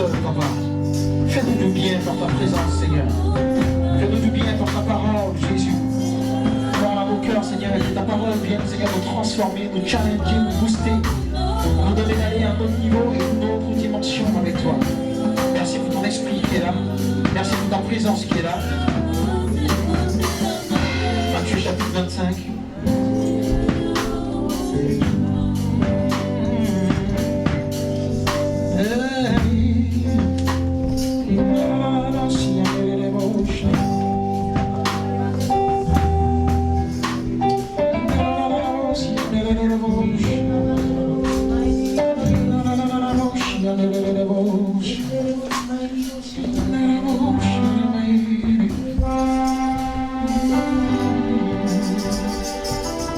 seul, papa. Fais-nous du bien par ta présence, Seigneur. Fais-nous du bien par ta parole, Jésus. Parle à nos cœurs, Seigneur, et que ta parole vienne, Seigneur, nous transformer, nous challenger, nous booster, nous donner d'aller à un autre niveau et une autre dimension avec toi. Merci pour ton esprit qui est là. Merci pour ta présence qui est là. Matthieu chapitre 25.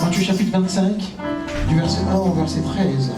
Matthieu chapitre 25, du verset 1 au verset 13.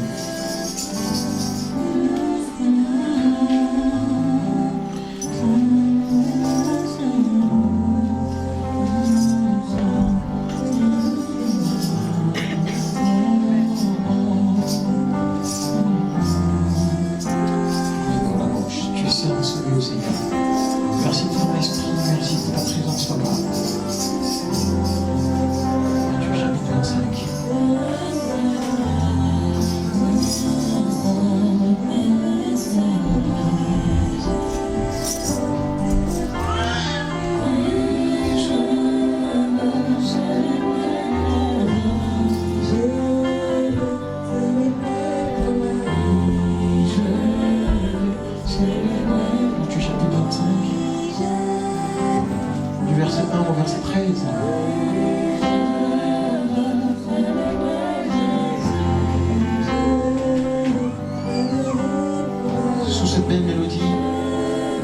Sous cette belle mélodie,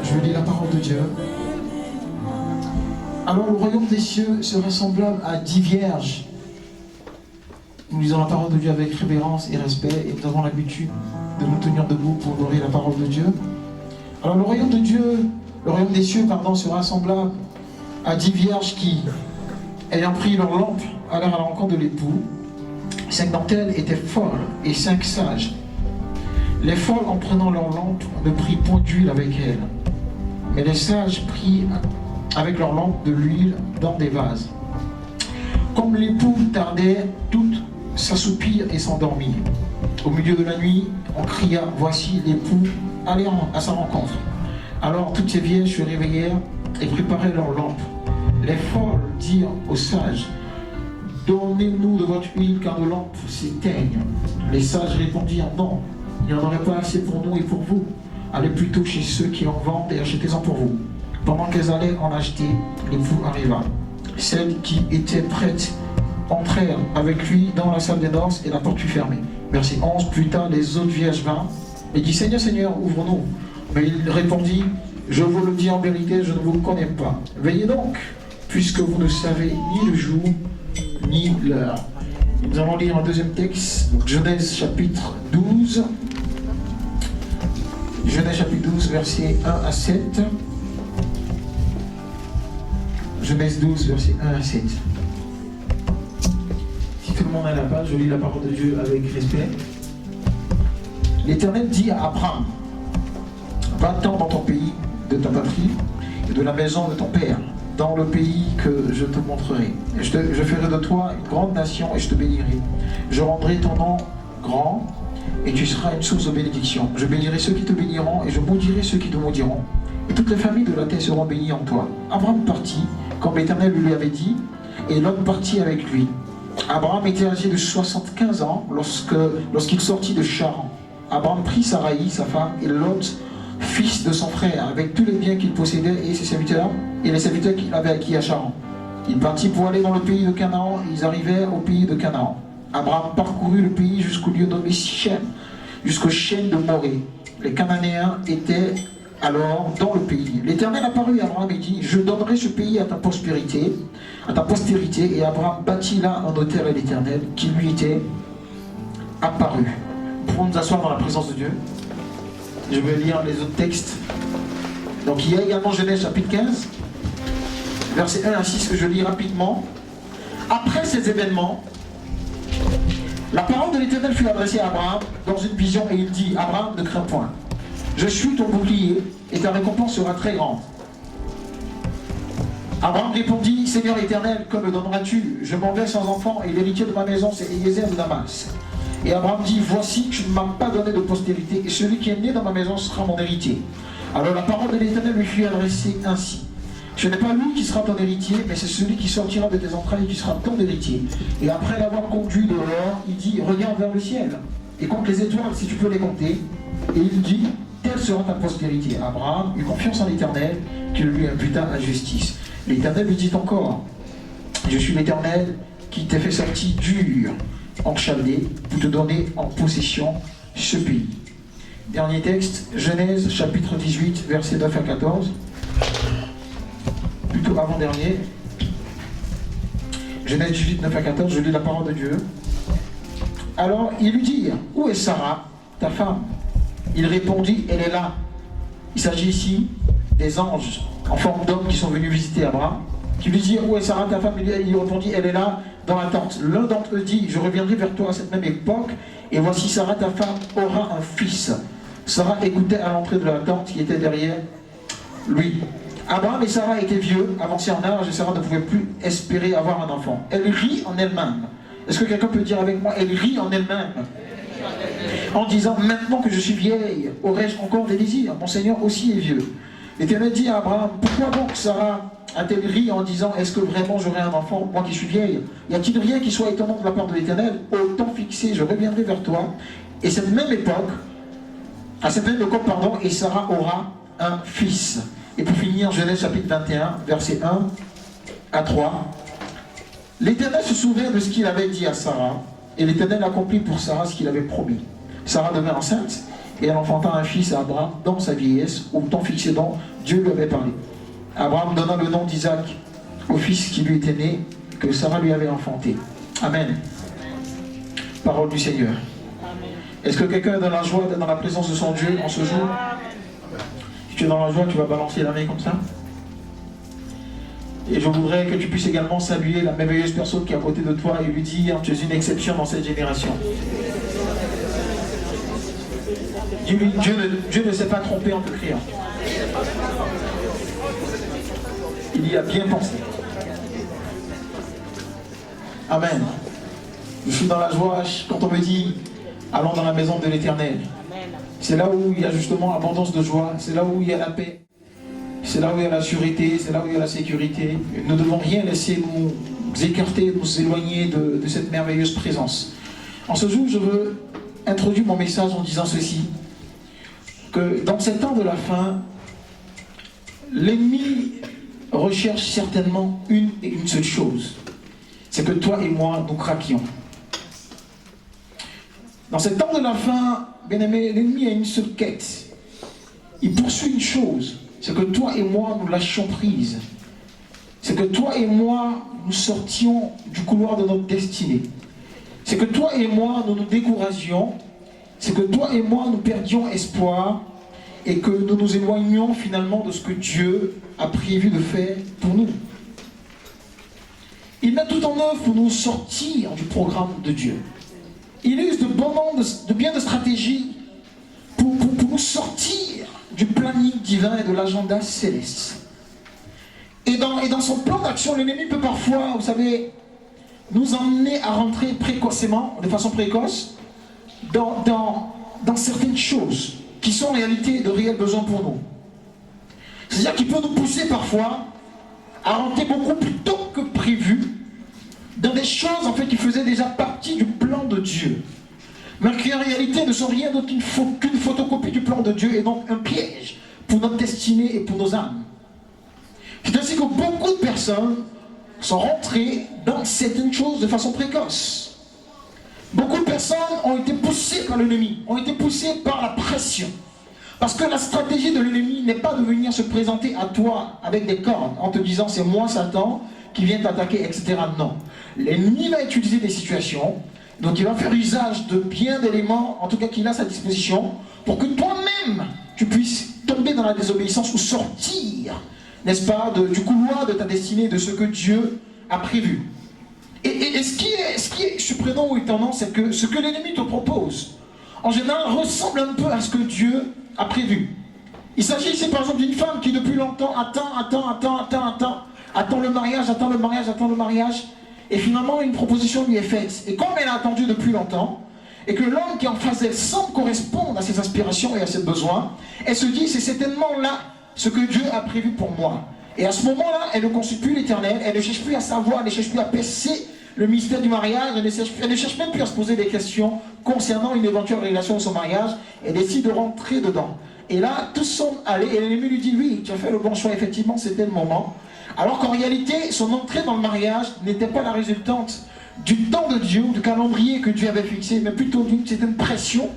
je lis la parole de Dieu. Alors le royaume des cieux sera semblable à 10 vierges. Nous lisons la parole de Dieu avec révérence et respect et nous avons l'habitude de nous tenir debout pour honorer la parole de Dieu. Alors le royaume de Dieu, le royaume des cieux, sera semblable à 10 vierges qui, ayant pris leur lampe, allèrent à la rencontre de l'époux. 5 d'entre elles étaient folles et 5 sages. Les folles, en prenant leur lampe, ne prirent point d'huile avec elles, mais les sages prirent avec leur lampe de l'huile dans des vases. Comme l'époux tardait, toutes s'assoupirent et s'endormirent. Au milieu de la nuit, on cria, voici l'époux, allez à sa rencontre. Alors toutes ces vierges se réveillèrent et préparèrent leur lampe. Les folles dirent aux sages, donnez-nous de votre huile car nos lampes s'éteignent. Les sages répondirent, non, il n'y en aurait pas assez pour nous et pour vous. Allez plutôt chez ceux qui en vendent et achetez-en pour vous. Pendant qu'elles allaient en acheter, l'époux arriva. Celles qui étaient prêtes entrèrent avec lui dans la salle des noces et la porte fut fermée. Verset 11, plus tard, les autres vierges vinrent et dit, Seigneur, Seigneur, ouvre-nous. Mais il répondit, je vous le dis en vérité, je ne vous connais pas. Veillez donc, puisque vous ne savez ni le jour, ni l'heure. Nous allons lire un deuxième texte, donc Genèse chapitre 12. Genèse chapitre 12, versets 1 à 7. Genèse 12, versets 1 à 7. Si tout le monde a la page, je lis la parole de Dieu avec respect. L'Éternel dit à Abraham, va-t'en dans ton pays, de ta patrie, et de la maison de ton père, dans le pays que je te montrerai. Je ferai de toi une grande nation et je te bénirai. Je rendrai ton nom grand et tu seras une source de bénédiction. Je bénirai ceux qui te béniront et je maudirai ceux qui te maudiront. Et toutes les familles de la terre seront bénies en toi. Abraham partit, comme l'Éternel lui avait dit, et Lot partit avec lui. Abraham était âgé de 75 ans lorsqu'il sortit de Charan. Abraham prit Saraï, sa femme, et Lot, fils de son frère, avec tous les biens qu'il possédait et ses serviteurs, et les serviteurs qu'il avait acquis à Charan. Il partit pour aller dans le pays de Canaan, et ils arrivèrent au pays de Canaan. Abraham parcourut le pays jusqu'au lieu nommé Sichem, jusqu'au chêne de Morée. Les Cananéens étaient alors dans le pays. L'Éternel apparut à Abraham et dit, je donnerai ce pays à ta postérité, et Abraham bâtit là un autel à l'Éternel qui lui était apparu. Pour nous asseoir dans la présence de Dieu, je vais lire les autres textes. Donc il y a également Genèse chapitre 15, versets 1 à 6 que je lis rapidement. Après ces événements, la parole de l'Éternel fut adressée à Abraham dans une vision et il dit, Abraham, ne crains point. Je suis ton bouclier et ta récompense sera très grande. Abraham répondit, Seigneur éternel, que me donneras-tu? Je m'en vais sans enfant et l'héritier de ma maison, c'est Eliezer de Damas. Et Abraham dit, voici, tu ne m'as pas donné de postérité et celui qui est né dans ma maison sera mon héritier. Alors la parole de l'Éternel lui fut adressée ainsi. Ce n'est pas lui qui sera ton héritier, mais c'est celui qui sortira de tes entrailles qui sera ton héritier. Et après l'avoir conduit dehors, il dit, regarde vers le ciel et compte les étoiles si tu peux les compter. Et il dit, telle sera ta postérité. Abraham eut confiance en l'Éternel qui lui imputa la justice. L'Éternel lui dit encore, je suis l'Éternel qui t'ai fait sortir dur en Chaldée pour te donner en possession ce pays. Dernier texte, Genèse chapitre 18, versets 9 à 14. Plutôt avant-dernier. Genèse 18, 9 à 14, je lis la parole de Dieu. Alors il lui dit, où est Sarah, ta femme? Il répondit, elle est là. Il s'agit ici des anges en forme d'hommes qui sont venus visiter Abraham, qui lui dit, où est Sarah ta femme? Il répondit, elle est là dans la tente. L'un d'entre eux dit, je reviendrai vers toi à cette même époque, et voici Sarah ta femme aura un fils. Sarah écoutait à l'entrée de la tente qui était derrière lui. Abraham et Sarah étaient vieux, avancés en âge, et Sarah ne pouvait plus espérer avoir un enfant. Elle rit en elle-même. Est-ce que quelqu'un peut dire avec moi, elle rit en elle-même? En disant, maintenant que je suis vieille, aurais-je encore des désirs? Mon Seigneur aussi est vieux. L'Éternel dit à Abraham, pourquoi donc Sarah a-t-elle ri en disant, est-ce que vraiment j'aurai un enfant, moi qui suis vieille? Y a-t-il rien qui soit étonnant de la part de l'Éternel? Au temps fixé, je reviendrai vers toi. Et à cette même époque, et Sarah aura un fils. Et pour finir, Genèse chapitre 21, versets 1 à 3. L'Éternel se souvint de ce qu'il avait dit à Sarah, et l'Éternel accomplit pour Sarah ce qu'il avait promis. Sarah devint enceinte, et elle enfanta un fils à Abraham dans sa vieillesse, au temps fixé dont Dieu lui avait parlé. Abraham donna le nom d'Isaac au fils qui lui était né, que Sarah lui avait enfanté. Amen. Parole du Seigneur. Est-ce que quelqu'un est dans la joie d'être dans la présence de son Dieu en ce jour? Si tu es dans la joie, tu vas balancer la main comme ça. Et je voudrais que tu puisses également saluer la merveilleuse personne qui est à côté de toi et lui dire, tu es une exception dans cette génération. Dis-lui, Dieu ne s'est pas trompé en te créant. Il y a bien pensé. Amen. Je suis dans la joie quand on me dit, allons dans la maison de l'Éternel. C'est là où il y a justement abondance de joie, c'est là où il y a la paix, c'est là où il y a la sûreté, c'est là où il y a la sécurité. Nous ne devons rien laisser nous écarter, nous éloigner de cette merveilleuse présence. En ce jour, je veux introduire mon message en disant ceci, que dans ces temps de la fin, l'ennemi recherche certainement une et une seule chose, c'est que toi et moi, nous craquions. Dans ces temps de la fin, bien-aimé, l'ennemi a une seule quête. Il poursuit une chose, c'est que toi et moi, nous lâchions prise. C'est que toi et moi, nous sortions du couloir de notre destinée. C'est que toi et moi, nous nous découragions. C'est que toi et moi, nous perdions espoir et que nous nous éloignions finalement de ce que Dieu a prévu de faire pour nous. Il met tout en œuvre pour nous sortir du programme de Dieu. Il use de bien de stratégies pour nous sortir du planning divin et de l'agenda céleste. Et dans son plan d'action, l'ennemi peut parfois, vous savez, nous emmener à rentrer précocement, de façon précoce, dans certaines choses qui sont en réalité de réels besoins pour nous. C'est-à-dire qu'il peut nous pousser parfois à rentrer beaucoup plus tôt que prévu dans des choses en fait qui faisaient déjà partie du plan de Dieu, mais qui en réalité ne sont rien d'autre qu'une photocopie du plan de Dieu et donc un piège pour notre destinée et pour nos âmes. C'est ainsi que beaucoup de personnes sont rentrées dans certaines choses de façon précoce. Beaucoup de personnes ont été poussées par l'ennemi, ont été poussées par la pression. Parce que la stratégie de l'ennemi n'est pas de venir se présenter à toi avec des cordes en te disant c'est moi Satan qui vient t'attaquer, etc. Non. L'ennemi va utiliser des situations, donc il va faire usage de bien d'éléments, en tout cas qu'il a à sa disposition, pour que toi-même tu puisses tomber dans la désobéissance ou sortir, n'est-ce pas, du couloir de ta destinée, de ce que Dieu a prévu. Et ce qui est surprenant ou étonnant, c'est que ce que l'ennemi te propose, en général, ressemble un peu à ce que Dieu a prévu. Il s'agit ici par exemple d'une femme qui depuis longtemps attend le mariage, et finalement une proposition lui est faite. Et comme elle a attendu depuis longtemps, et que l'homme qui est en face d'elle semble correspondre à ses aspirations et à ses besoins, elle se dit, c'est certainement là ce que Dieu a prévu pour moi. Et à ce moment-là, elle ne consulte plus l'Éternel, elle ne cherche plus à savoir, elle ne cherche plus à percer le mystère du mariage, elle ne cherche même plus à se poser des questions concernant une éventuelle relation de son mariage, elle décide de rentrer dedans. Et là, tout semble aller, et l'ennemi lui dit, oui, tu as fait le bon choix, effectivement, c'était le moment. Alors qu'en réalité, son entrée dans le mariage n'était pas la résultante du temps de Dieu, du calendrier que Dieu avait fixé, mais plutôt d'une certaine pression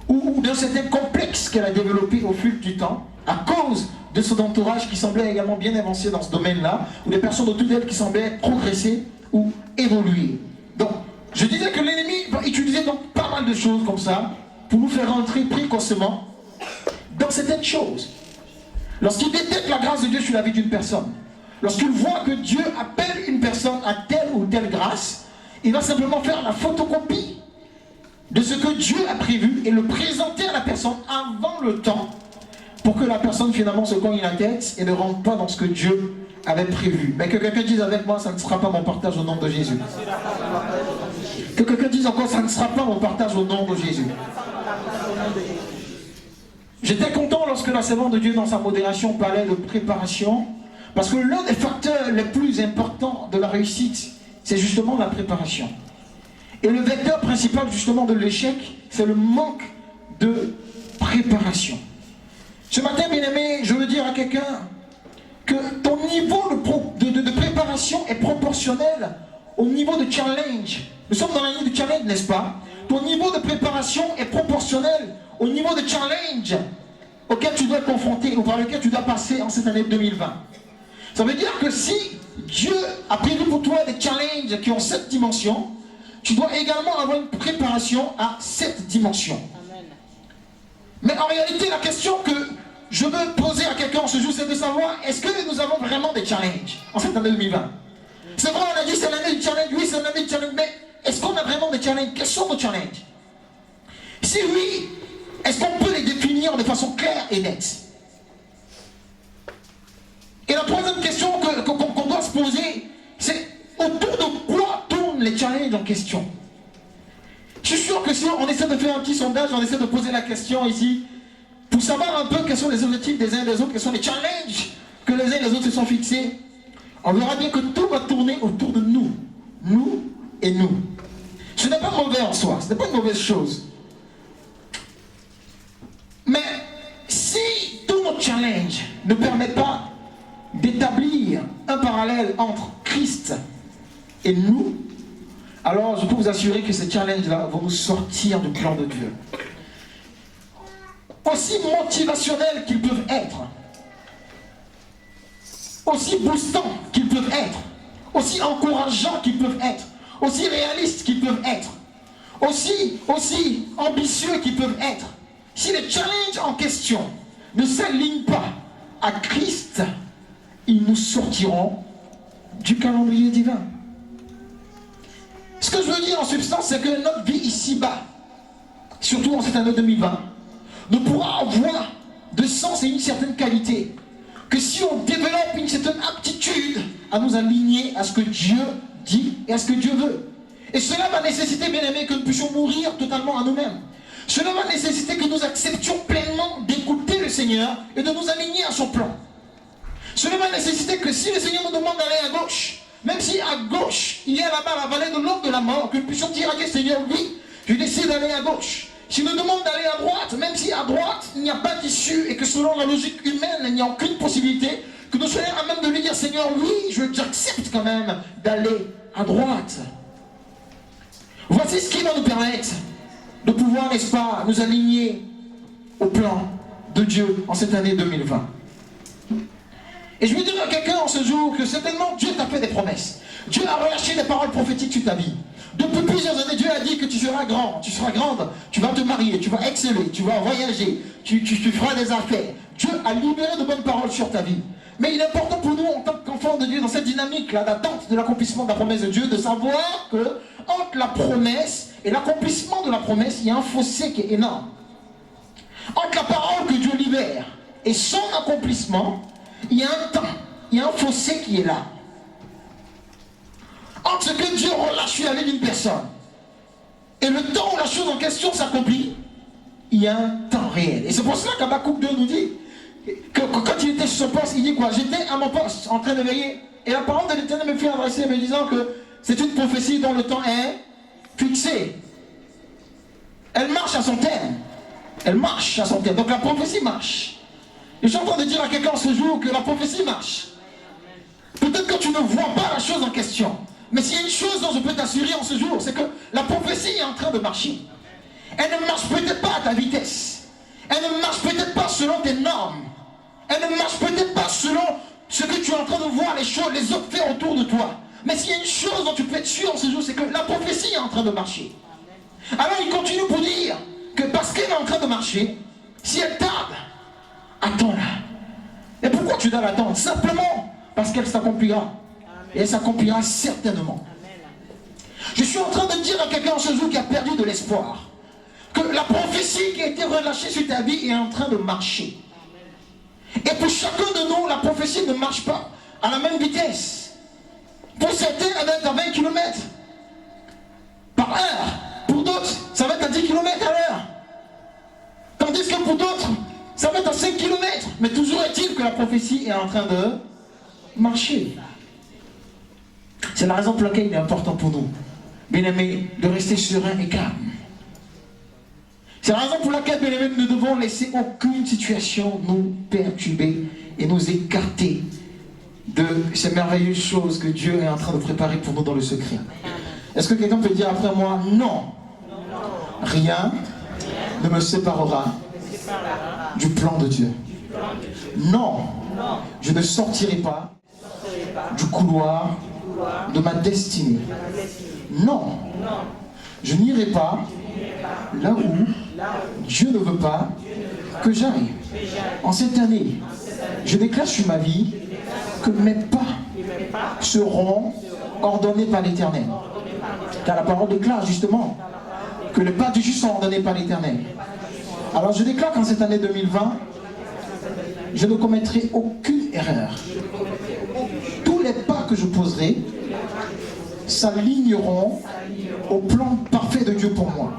ou d'un certain complexe qu'elle a développé au fil du temps, à cause de son entourage qui semblait également bien avancé dans ce domaine-là, ou des personnes autour d'elle qui semblaient progresser ou évoluer. Donc, je disais que l'ennemi va utiliser donc pas mal de choses comme ça pour nous faire rentrer précocement dans certaines choses. Lorsqu'il détecte la grâce de Dieu sur la vie d'une personne, lorsqu'il voit que Dieu appelle une personne à telle ou telle grâce, il va simplement faire la photocopie de ce que Dieu a prévu et le présenter à la personne avant le temps pour que la personne finalement se cogne la tête et ne rentre pas dans ce que Dieu avait prévu. Mais que quelqu'un dise avec moi, ça ne sera pas mon partage au nom de Jésus. Que quelqu'un dise encore, ça ne sera pas mon partage au nom de Jésus. J'étais content lorsque la servante de Dieu dans sa modération parlait de préparation, parce que l'un des facteurs les plus importants de la réussite, c'est justement la préparation. Et le vecteur principal justement de l'échec, c'est le manque de préparation. Ce matin, bien aimé, je veux dire à quelqu'un que ton niveau de préparation est proportionnel au niveau de challenge. Nous sommes dans l'année du challenge, n'est-ce pas? Ton niveau de préparation est proportionnel au niveau de challenge auquel tu dois être confronté ou par lequel tu dois passer en cette année 2020. Ça veut dire que si Dieu a prévu pour toi des challenges qui ont cette dimension, tu dois également avoir une préparation à cette dimension. Amen. Mais en réalité, la question que je veux poser à quelqu'un ce jour, c'est de savoir, est-ce que nous avons vraiment des challenges en cette année 2020? C'est vrai, on a dit c'est l'année du challenge, oui c'est l'année du challenge, mais est-ce qu'on a vraiment des challenges? Quels sont nos challenges? Si oui, est-ce qu'on peut les définir de façon claire et nette? Et la troisième question qu'on doit se poser, c'est autour de quoi tournent les challenges en question? Je suis sûr que si on essaie de faire un petit sondage, on essaie de poser la question ici, pour savoir un peu quels sont les objectifs des uns et des autres, quels sont les challenges que les uns et les autres se sont fixés, on verra bien que tout va tourner autour de nous. Nous et nous. Ce n'est pas mauvais en soi, ce n'est pas une mauvaise chose. Mais si tous nos challenges ne permettent pas d'établir un parallèle entre Christ et nous, alors je peux vous assurer que ces challenges-là vont nous sortir du plan de Dieu. Aussi motivationnels qu'ils peuvent être, aussi boostants qu'ils peuvent être, aussi encourageants qu'ils peuvent être, aussi réalistes qu'ils peuvent être, aussi ambitieux qu'ils peuvent être, si les challenges en question ne s'alignent pas à Christ, ils nous sortiront du calendrier divin. Ce que je veux dire en substance, c'est que notre vie ici-bas, surtout en cette année 2020, ne pourra avoir de sens et une certaine qualité que si on développe une certaine aptitude à nous aligner à ce que Dieu dit et à ce que Dieu veut. Et cela va nécessiter, bien aimé, que nous puissions mourir totalement à nous-mêmes. Cela va nécessiter que nous acceptions pleinement d'écouter le Seigneur et de nous aligner à son plan. Cela va nécessiter que si le Seigneur nous demande d'aller à gauche, même si à gauche, il y a là-bas la vallée de l'ombre de la mort, que nous puissions dire à Dieu, Seigneur, oui, je décide d'aller à gauche. S'il nous demande d'aller à droite, même si à droite, il n'y a pas d'issue et que selon la logique humaine, il n'y a aucune possibilité, que nous soyons à même de lui dire, Seigneur, oui, j'accepte quand même d'aller à droite. Voici ce qui va nous permettre de pouvoir, n'est-ce pas, nous aligner au plan de Dieu en cette année 2020. Et je veux dire à quelqu'un en ce jour que certainement Dieu t'a fait des promesses. Dieu a relâché des paroles prophétiques sur ta vie. Depuis plusieurs années, Dieu a dit que tu seras grand, tu seras grande, tu vas te marier, tu vas exceller, tu vas voyager, tu feras des affaires. Dieu a libéré de bonnes paroles sur ta vie. Mais il est important pour nous, en tant qu'enfants de Dieu, dans cette dynamique-là d'attente de l'accomplissement de la promesse de Dieu, de savoir que entre la promesse et l'accomplissement de la promesse, il y a un fossé qui est énorme. Entre la parole que Dieu libère et son accomplissement, il y a un temps, il y a un fossé qui est là. Entre ce que Dieu relâche la vie d'une personne et le temps où la chose en question s'accomplit, il y a un temps réel. Et c'est pour cela qu'Habakkuk 2 nous dit que quand il était sur son poste, il dit quoi? J'étais à mon poste en train de veiller. Et la parole de l'Éternel me fit adresser me disant que c'est une prophétie dont le temps est fixé. Elle marche à son terme. Elle marche à son terme. Donc la prophétie marche. Et je suis en train de dire à quelqu'un ce jour que la prophétie marche. Peut-être que tu ne vois pas la chose en question. Mais s'il y a une chose dont je peux t'assurer en ce jour, c'est que la prophétie est en train de marcher. Elle ne marche peut-être pas à ta vitesse. Elle ne marche peut-être pas selon tes normes. Elle ne marche peut-être pas selon ce que tu es en train de voir, les choses, les autres faire autour de toi. Mais s'il y a une chose dont tu peux être sûr en ce jour, c'est que la prophétie est en train de marcher. Alors il continue pour dire que parce qu'elle est en train de marcher, si elle tarde, attends-la. Et pourquoi tu dois l'attendre? Simplement parce qu'elle s'accomplira. Et elle s'accomplira certainement. Je suis en train de dire à quelqu'un en ce jour qui a perdu de l'espoir que la prophétie qui a été relâchée sur ta vie est en train de marcher. Et pour chacun de nous, la prophétie ne marche pas à la même vitesse. Pour certains, elle va être à 20 km par heure. Pour d'autres, ça va être à 10 km à l'heure. Tandis que pour d'autres, ça va être à 5 km. Mais toujours est-il que la prophétie est en train de marcher. C'est la raison pour laquelle il est important pour nous, bien-aimés, de rester serein et calme. C'est la raison pour laquelle, bien-aimés, nous ne devons laisser aucune situation nous perturber et nous écarter de ces merveilleuses choses que Dieu est en train de préparer pour nous dans le secret. Est-ce que quelqu'un peut dire après moi, non, rien ne me séparera du plan de Dieu. Non, je ne sortirai pas du couloir de ma destinée. Non, je n'irai pas là où Dieu ne veut pas que j'aille. En cette année, je déclare sur ma vie que mes pas seront ordonnés par l'Éternel. Car la parole déclare justement que les pas du juste sont ordonnés par l'Éternel. Alors je déclare qu'en cette année 2020, je ne commettrai aucune erreur. Tous les pas que je poserai s'aligneront au plan parfait de Dieu pour moi.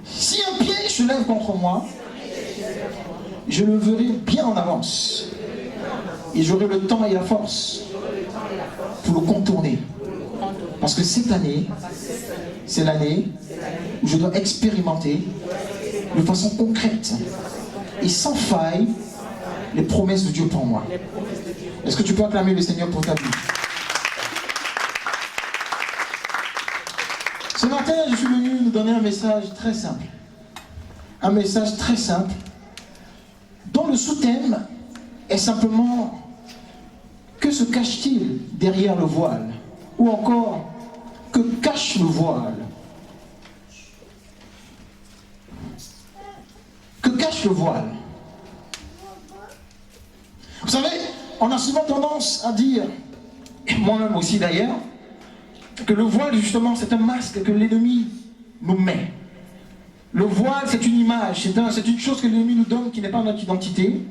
Si un pied se lève contre moi, je le verrai bien en avance. Et j'aurai le temps et la force pour le contourner. Parce que cette année, c'est l'année où je dois expérimenter de façon concrète et sans faille les promesses de Dieu pour moi. Est-ce que tu peux acclamer le Seigneur pour ta vie? Ce matin, je suis venu nous donner un message très simple. Un message très simple dont le sous-thème est simplement: que se cache-t-il derrière le voile? Ou encore, que cache le voile? Que cache le voile? Vous savez, on a souvent tendance à dire, et moi-même aussi d'ailleurs, que le voile justement c'est un masque que l'ennemi nous met. Le voile c'est une image, c'est une chose que l'ennemi nous donne qui n'est pas notre identité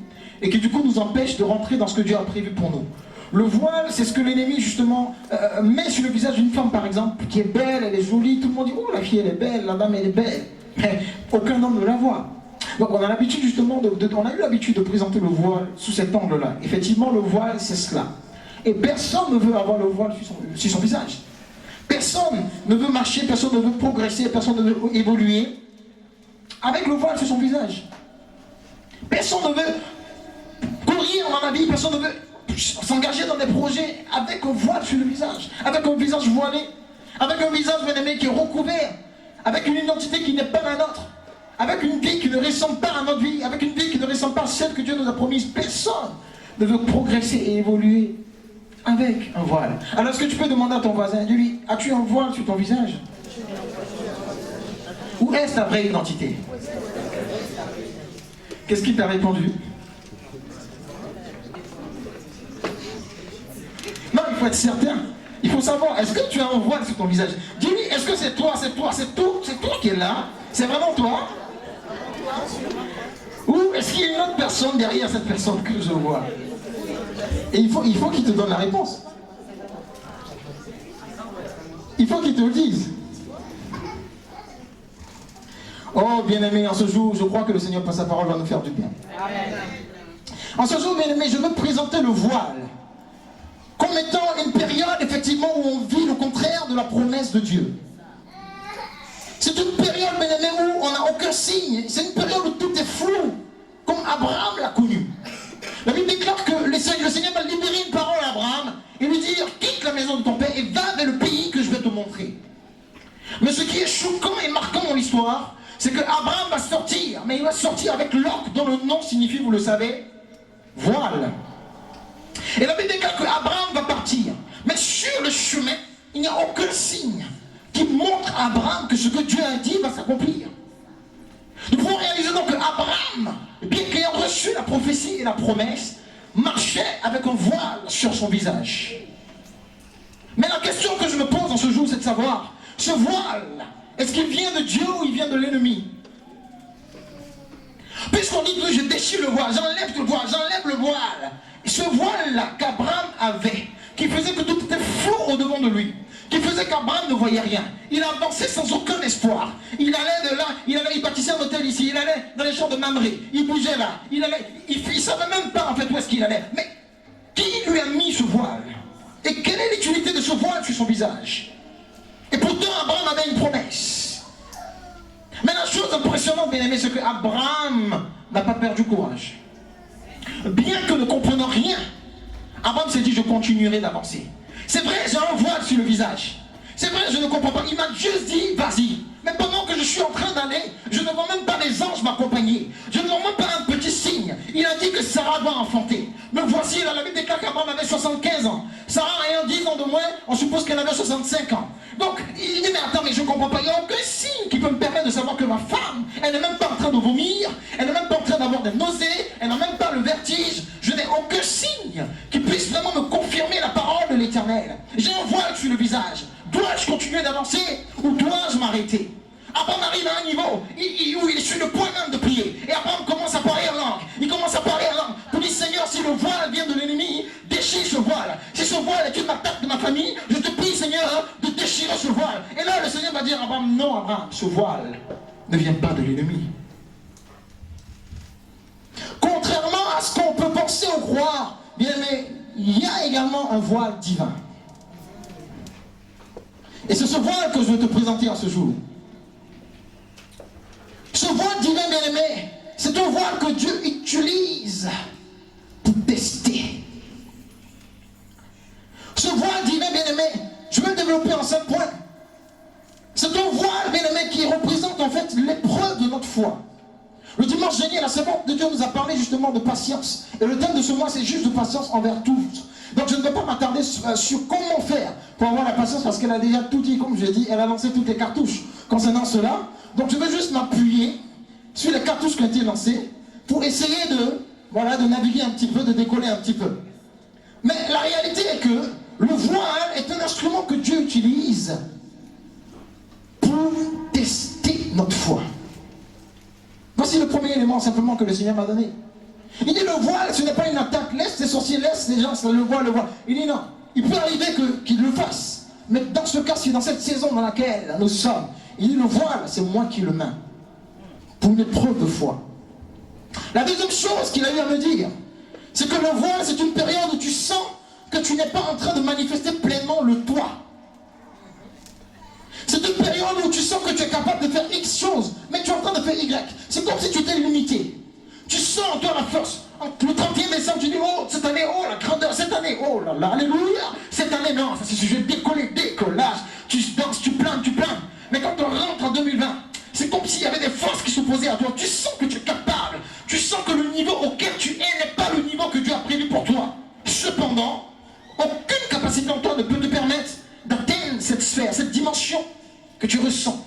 et qui du coup nous empêche de rentrer dans ce que Dieu a prévu pour nous. Le voile c'est ce que l'ennemi justement met sur le visage d'une femme par exemple qui est belle, elle est jolie, tout le monde dit oh la fille elle est belle, la dame elle est belle, mais aucun homme ne la voit. Donc on a l'habitude justement on a eu l'habitude de présenter le voile sous cet angle-là. Effectivement le voile c'est cela. Et personne ne veut avoir le voile sur son visage. Personne ne veut marcher, personne ne veut progresser, personne ne veut évoluer avec le voile sur son visage. Personne ne veut courir dans la vie, personne ne veut s'engager dans des projets avec un voile sur le visage, avec un visage voilé, avec un visage bien-aimé qui est recouvert, avec une identité qui n'est pas la nôtre, avec une vie qui ne ressemble pas à notre vie, avec une vie qui ne ressemble pas à celle que Dieu nous a promise. Personne ne veut progresser et évoluer avec un voile. Alors est-ce que tu peux demander à ton voisin, dis-lui, as-tu un voile sur ton visage? Ou est-ce ta vraie identité? Qu'est-ce qu'il t'a répondu? Non, il faut être certain. Il faut savoir, est-ce que tu as un voile sur ton visage? Dis-lui, est-ce que c'est toi qui es là? C'est vraiment toi? Ou est-ce qu'il y a une autre personne derrière cette personne que je vois? Et il faut qu'il te donne la réponse. Il faut qu'il te le dise. Oh, bien-aimé, en ce jour, je crois que le Seigneur, par sa parole, va nous faire du bien. En ce jour, bien-aimé, je veux présenter le voile comme étant une période, effectivement, où on vit le contraire de la promesse de Dieu. C'est une période, bien-aimé, où on n'a aucun signe. C'est une période où tout est flou, comme Abraham l'a connu. La Bible déclare que le Seigneur va libérer une parole à Abraham et lui dire: quitte la maison de ton père et va vers le pays que je vais te montrer. Mais ce qui est choquant et marquant dans l'histoire, c'est que Abraham va sortir, mais il va sortir avec l'orque dont le nom signifie, vous le savez, voile. Et la Bible déclare que Abraham va partir, mais sur le chemin, il n'y a aucun signe qui montre à Abraham que ce que Dieu a dit va s'accomplir. Nous pouvons réaliser donc que Abraham, bien qu'ayant reçu la prophétie et la promesse, marchait avec un voile sur son visage. Mais la question que je me pose en ce jour, c'est de savoir, ce voile, est-ce qu'il vient de Dieu ou il vient de l'ennemi? Puisqu'on dit que je déchire le voile, j'enlève le voile, j'enlève le voile. Ce voile-là qu'Abraham avait, qui faisait que tout était flou au-devant de lui, qui faisait qu'Abraham ne voyait rien. Il avançait sans aucun espoir. Il allait de là, il bâtissait un hôtel ici, il allait dans les champs de Mamré, il bougeait là, il ne savait même pas en fait où est-ce qu'il allait. Mais qui lui a mis ce voile? Et quelle est l'utilité de ce voile sur son visage? Et pourtant Abraham avait une promesse. Mais la chose impressionnante, bien aimé, c'est que Abraham n'a pas perdu courage. Bien que ne comprenant rien, Abraham s'est dit: je continuerai d'avancer. C'est vrai, j'ai un voile sur le visage. C'est vrai, je ne comprends pas. Il m'a juste dit: vas-y. Mais pendant que je suis en train d'aller, je ne vois même pas les anges m'accompagner. Je ne vois même pas un petit signe. Il a dit que Sarah doit enfanter. Mais voici, la Bible déclare qu'Abraham avait 75 ans. Sarah ayant 10 ans de moins, on suppose qu'elle avait 65 ans. Donc, il dit: mais attends, mais je ne comprends pas. Il n'y a aucun signe qui peut me permettre de savoir que ma femme, elle n'est même pas en train de vomir, elle n'est même pas en train d'avoir des nausées, elle n'a même pas le vertige. Je n'ai aucun signe qui puisse vraiment me confirmer la parole de l'Éternel. J'ai un voile sur le visage. Dois-je continuer d'avancer ou dois-je m'arrêter? Abraham arrive à un niveau où il est sur le point même de prier. Et Abraham commence à parler en langue. Il commence à parler en langue pour dire: Seigneur, si le voile vient de l'ennemi, déchire ce voile. Si ce voile est une attaque de ma famille, je te prie, Seigneur, de déchirer ce voile. Et là, le Seigneur va dire à Abraham: non, Abraham, ce voile ne vient pas de l'ennemi. Contrairement à ce qu'on peut penser ou croire, bien aimé, il y a également un voile divin. Et c'est ce voile que je veux te présenter en ce jour. Ce voile divin, bien aimé, c'est un voile que Dieu utilise pour tester. Ce voile divin, bien aimé, je vais le développer en 5 points. C'est un voile, bien aimé, qui représente en fait l'épreuve de notre foi. Le dimanche dernier, la servante de Dieu nous a parlé justement de patience. Et le thème de ce mois, c'est juste de patience envers tous. Donc je ne vais pas m'attarder sur comment faire pour avoir la patience, parce qu'elle a déjà tout dit, comme je l'ai dit, elle a lancé toutes les cartouches concernant cela. Donc je vais juste m'appuyer sur les cartouches qui ont été lancées pour essayer de naviguer un petit peu, de décoller un petit peu. Mais la réalité est que le voile est un instrument que Dieu utilise pour tester notre foi. Voici le premier élément simplement que le Seigneur m'a donné. Il dit: le voile, ce n'est pas une attaque. Laisse les sorciers, laisse les gens, le voile. Il dit: non, il peut arriver qu'il le fasse. Mais dans ce cas-ci, dans cette saison dans laquelle nous sommes, il dit: le voile, c'est moi qui le mets. Pour une épreuve de foi. La deuxième chose qu'il a eu à me dire, c'est que le voile, c'est une période où tu sens que tu n'es pas en train de manifester pleinement le toi. C'est une période où tu sens que tu es capable de faire X choses, mais tu es en train de faire Y. C'est comme si tu étais limité. Tu sens en toi la force. Le 31 décembre, tu dis: oh, cette année, oh, la grandeur, cette année, oh là là, alléluia. Cette année, non, ça c'est sujet décollé, décollage. Tu danses, tu plains. Mais quand on rentre en 2020, c'est comme s'il y avait des forces qui s'opposaient à toi. Tu sens que tu es capable. Tu sens que le niveau auquel tu es n'est pas le niveau que Dieu a prévu pour toi. Cependant, aucune capacité en toi ne peut te permettre d'atteindre cette sphère, cette dimension que tu ressens.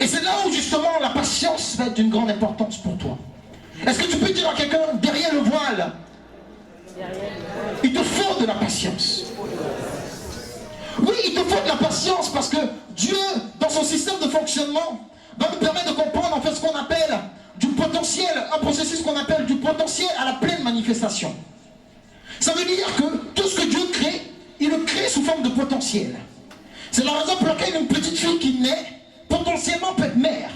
Et c'est là où justement la patience va être d'une grande importance pour toi. Est-ce que tu peux dire à quelqu'un: derrière le voile, il te faut de la patience? Oui, il te faut de la patience, parce que Dieu, dans son système de fonctionnement, va nous permettre de comprendre en fait ce qu'on qu'on appelle du potentiel, un processus qu'on appelle du potentiel à la pleine manifestation. Ça veut dire que tout ce que Dieu crée, il le crée sous forme de potentiel. C'est la raison pour laquelle une petite fille qui naît, potentiellement peut être mère.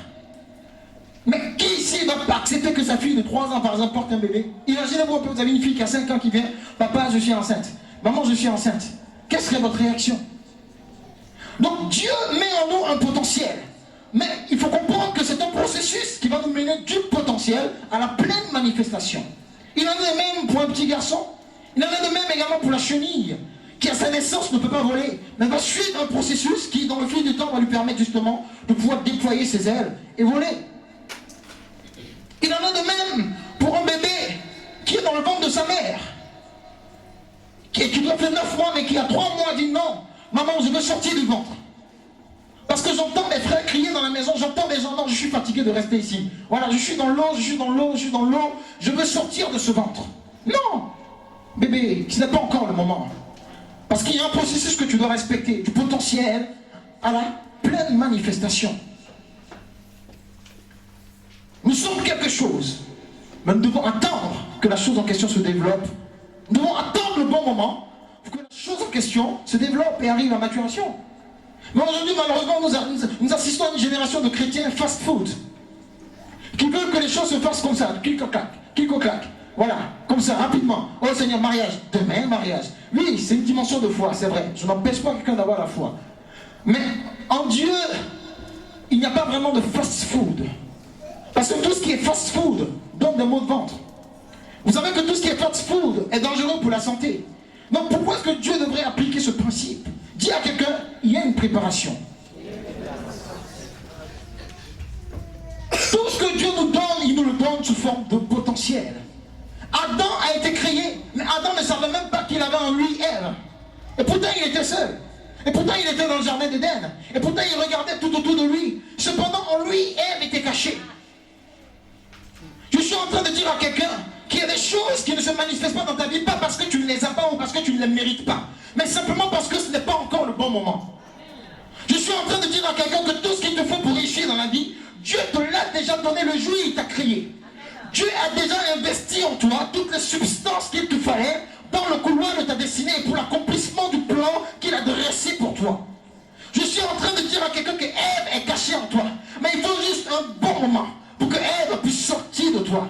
Mais qui ici va pas accepter que sa fille de 3 ans, par exemple, porte un bébé? Imaginez-vous, vous avez une fille qui a 5 ans qui vient, papa, je suis enceinte. Maman, je suis enceinte. Quelle serait votre réaction? Donc Dieu met en nous un potentiel. Mais il faut comprendre que c'est un processus qui va nous mener du potentiel à la pleine manifestation. Il en est même pour un petit garçon. Il en est de même également pour la chenille, qui à sa naissance ne peut pas voler, mais va suivre un processus qui, dans le fil du temps, va lui permettre justement de pouvoir déployer ses ailes et voler. Il en est de même pour un bébé qui est dans le ventre de sa mère, qui doit faire 9 mois, mais qui a 3 mois dit non, maman, je veux sortir du ventre. Parce que j'entends mes frères crier dans la maison, j'entends des gens, non, je suis fatigué de rester ici. Voilà, je suis dans l'eau, je suis dans l'eau, je suis dans l'eau, je veux sortir de ce ventre. Non, bébé, ce n'est pas encore le moment. Parce qu'il y a un processus que tu dois respecter, du potentiel à la pleine manifestation. Nous sommes quelque chose, mais nous devons attendre que la chose en question se développe. Nous devons attendre le bon moment pour que la chose en question se développe et arrive à maturation. Mais aujourd'hui, malheureusement, nous assistons à une génération de chrétiens fast-food qui veulent que les choses se fassent comme ça, clic-clac, voilà, comme ça, rapidement. Oh Seigneur, mariage, demain, mariage. Oui, c'est une dimension de foi, c'est vrai. Je n'empêche pas quelqu'un d'avoir la foi. Mais en Dieu, il n'y a pas vraiment de fast-food. Parce que tout ce qui est fast-food donne des maux de ventre. Vous savez que tout ce qui est fast-food est dangereux pour la santé. Donc pourquoi est-ce que Dieu devrait appliquer ce principe? Dis à quelqu'un, il y a une préparation. Tout ce que Dieu nous donne, il nous le donne sous forme de potentiel. Adam a été créé, mais Adam ne savait même pas qu'il avait en lui Ève. Et pourtant il était seul. Et pourtant il était dans le jardin d'Éden. Et pourtant il regardait tout autour de lui. Cependant en lui, Ève était cachée. Je suis en train de dire à quelqu'un qu'il y a des choses qui ne se manifestent pas dans ta vie, pas parce que tu ne les as pas ou parce que tu ne les mérites pas, mais simplement parce que ce n'est pas encore le bon moment. Je suis en train de dire à quelqu'un que tout ce qu'il te faut pour réussir dans la vie, Dieu te l'a déjà donné le jour où il t'a créé. Dieu a déjà investi en toi toutes les substances qu'il te fallait dans le couloir de ta destinée et pour l'accomplissement du plan qu'il a dressé pour toi. Je suis en train de dire à quelqu'un que Ève est cachée en toi, mais il faut juste un bon moment pour que Ève puisse sortir de toi.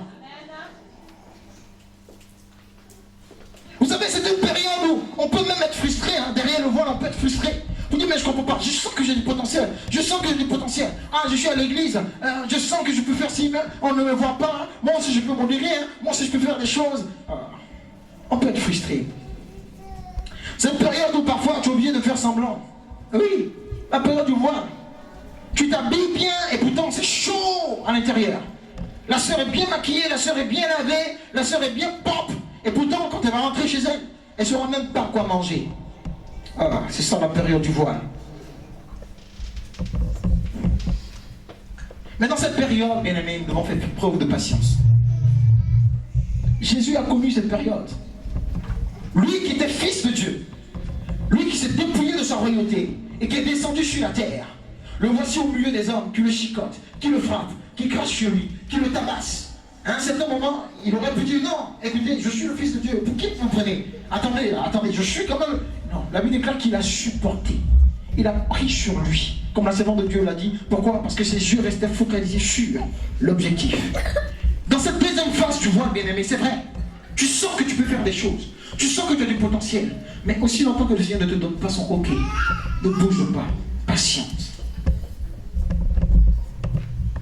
Vous savez, c'est une période où on peut même être frustré, hein. Derrière le voile, on peut être frustré. Vous dites, mais je comprends pas, je sens que j'ai du potentiel, je sens que j'ai du potentiel. Ah, je suis à l'église, je sens que je peux faire ci, mais on ne me voit pas, moi aussi je peux me guérir, moi aussi je peux faire des choses. On peut être frustré. C'est une période où parfois tu es obligé de faire semblant. Oui, la période du voile. Tu t'habilles bien et pourtant c'est chaud à l'intérieur. La sœur est bien maquillée, la sœur est bien lavée, la sœur est bien propre. Et pourtant, quand elle va rentrer chez elle, elle ne saura même pas quoi manger. Ah, c'est ça la période du voile. Mais dans cette période, bien aimés, nous devons faire preuve de patience. Jésus a connu cette période. Lui qui était fils de Dieu, lui qui s'est dépouillé de sa royauté et qui est descendu sur la terre, le voici au milieu des hommes qui le chicotent, qui le frappent, qui crachent sur lui, qui le tabassent. À un certain moment, il aurait pu dire non, écoutez, je suis le fils de Dieu, pour qui vous prenez? Attendez, je suis quand même. Non, la Bible déclare qu'il a supporté. Il a pris sur lui, comme la servante de Dieu l'a dit. Pourquoi? Parce que ses yeux restaient focalisés sur l'objectif. Dans cette deuxième phase, tu vois, bien aimé, c'est vrai. Tu sens que tu peux faire des choses. Tu sens que tu as du potentiel. Mais aussi longtemps que le Seigneur ne te donne pas son OK, ne bouge pas. Patience.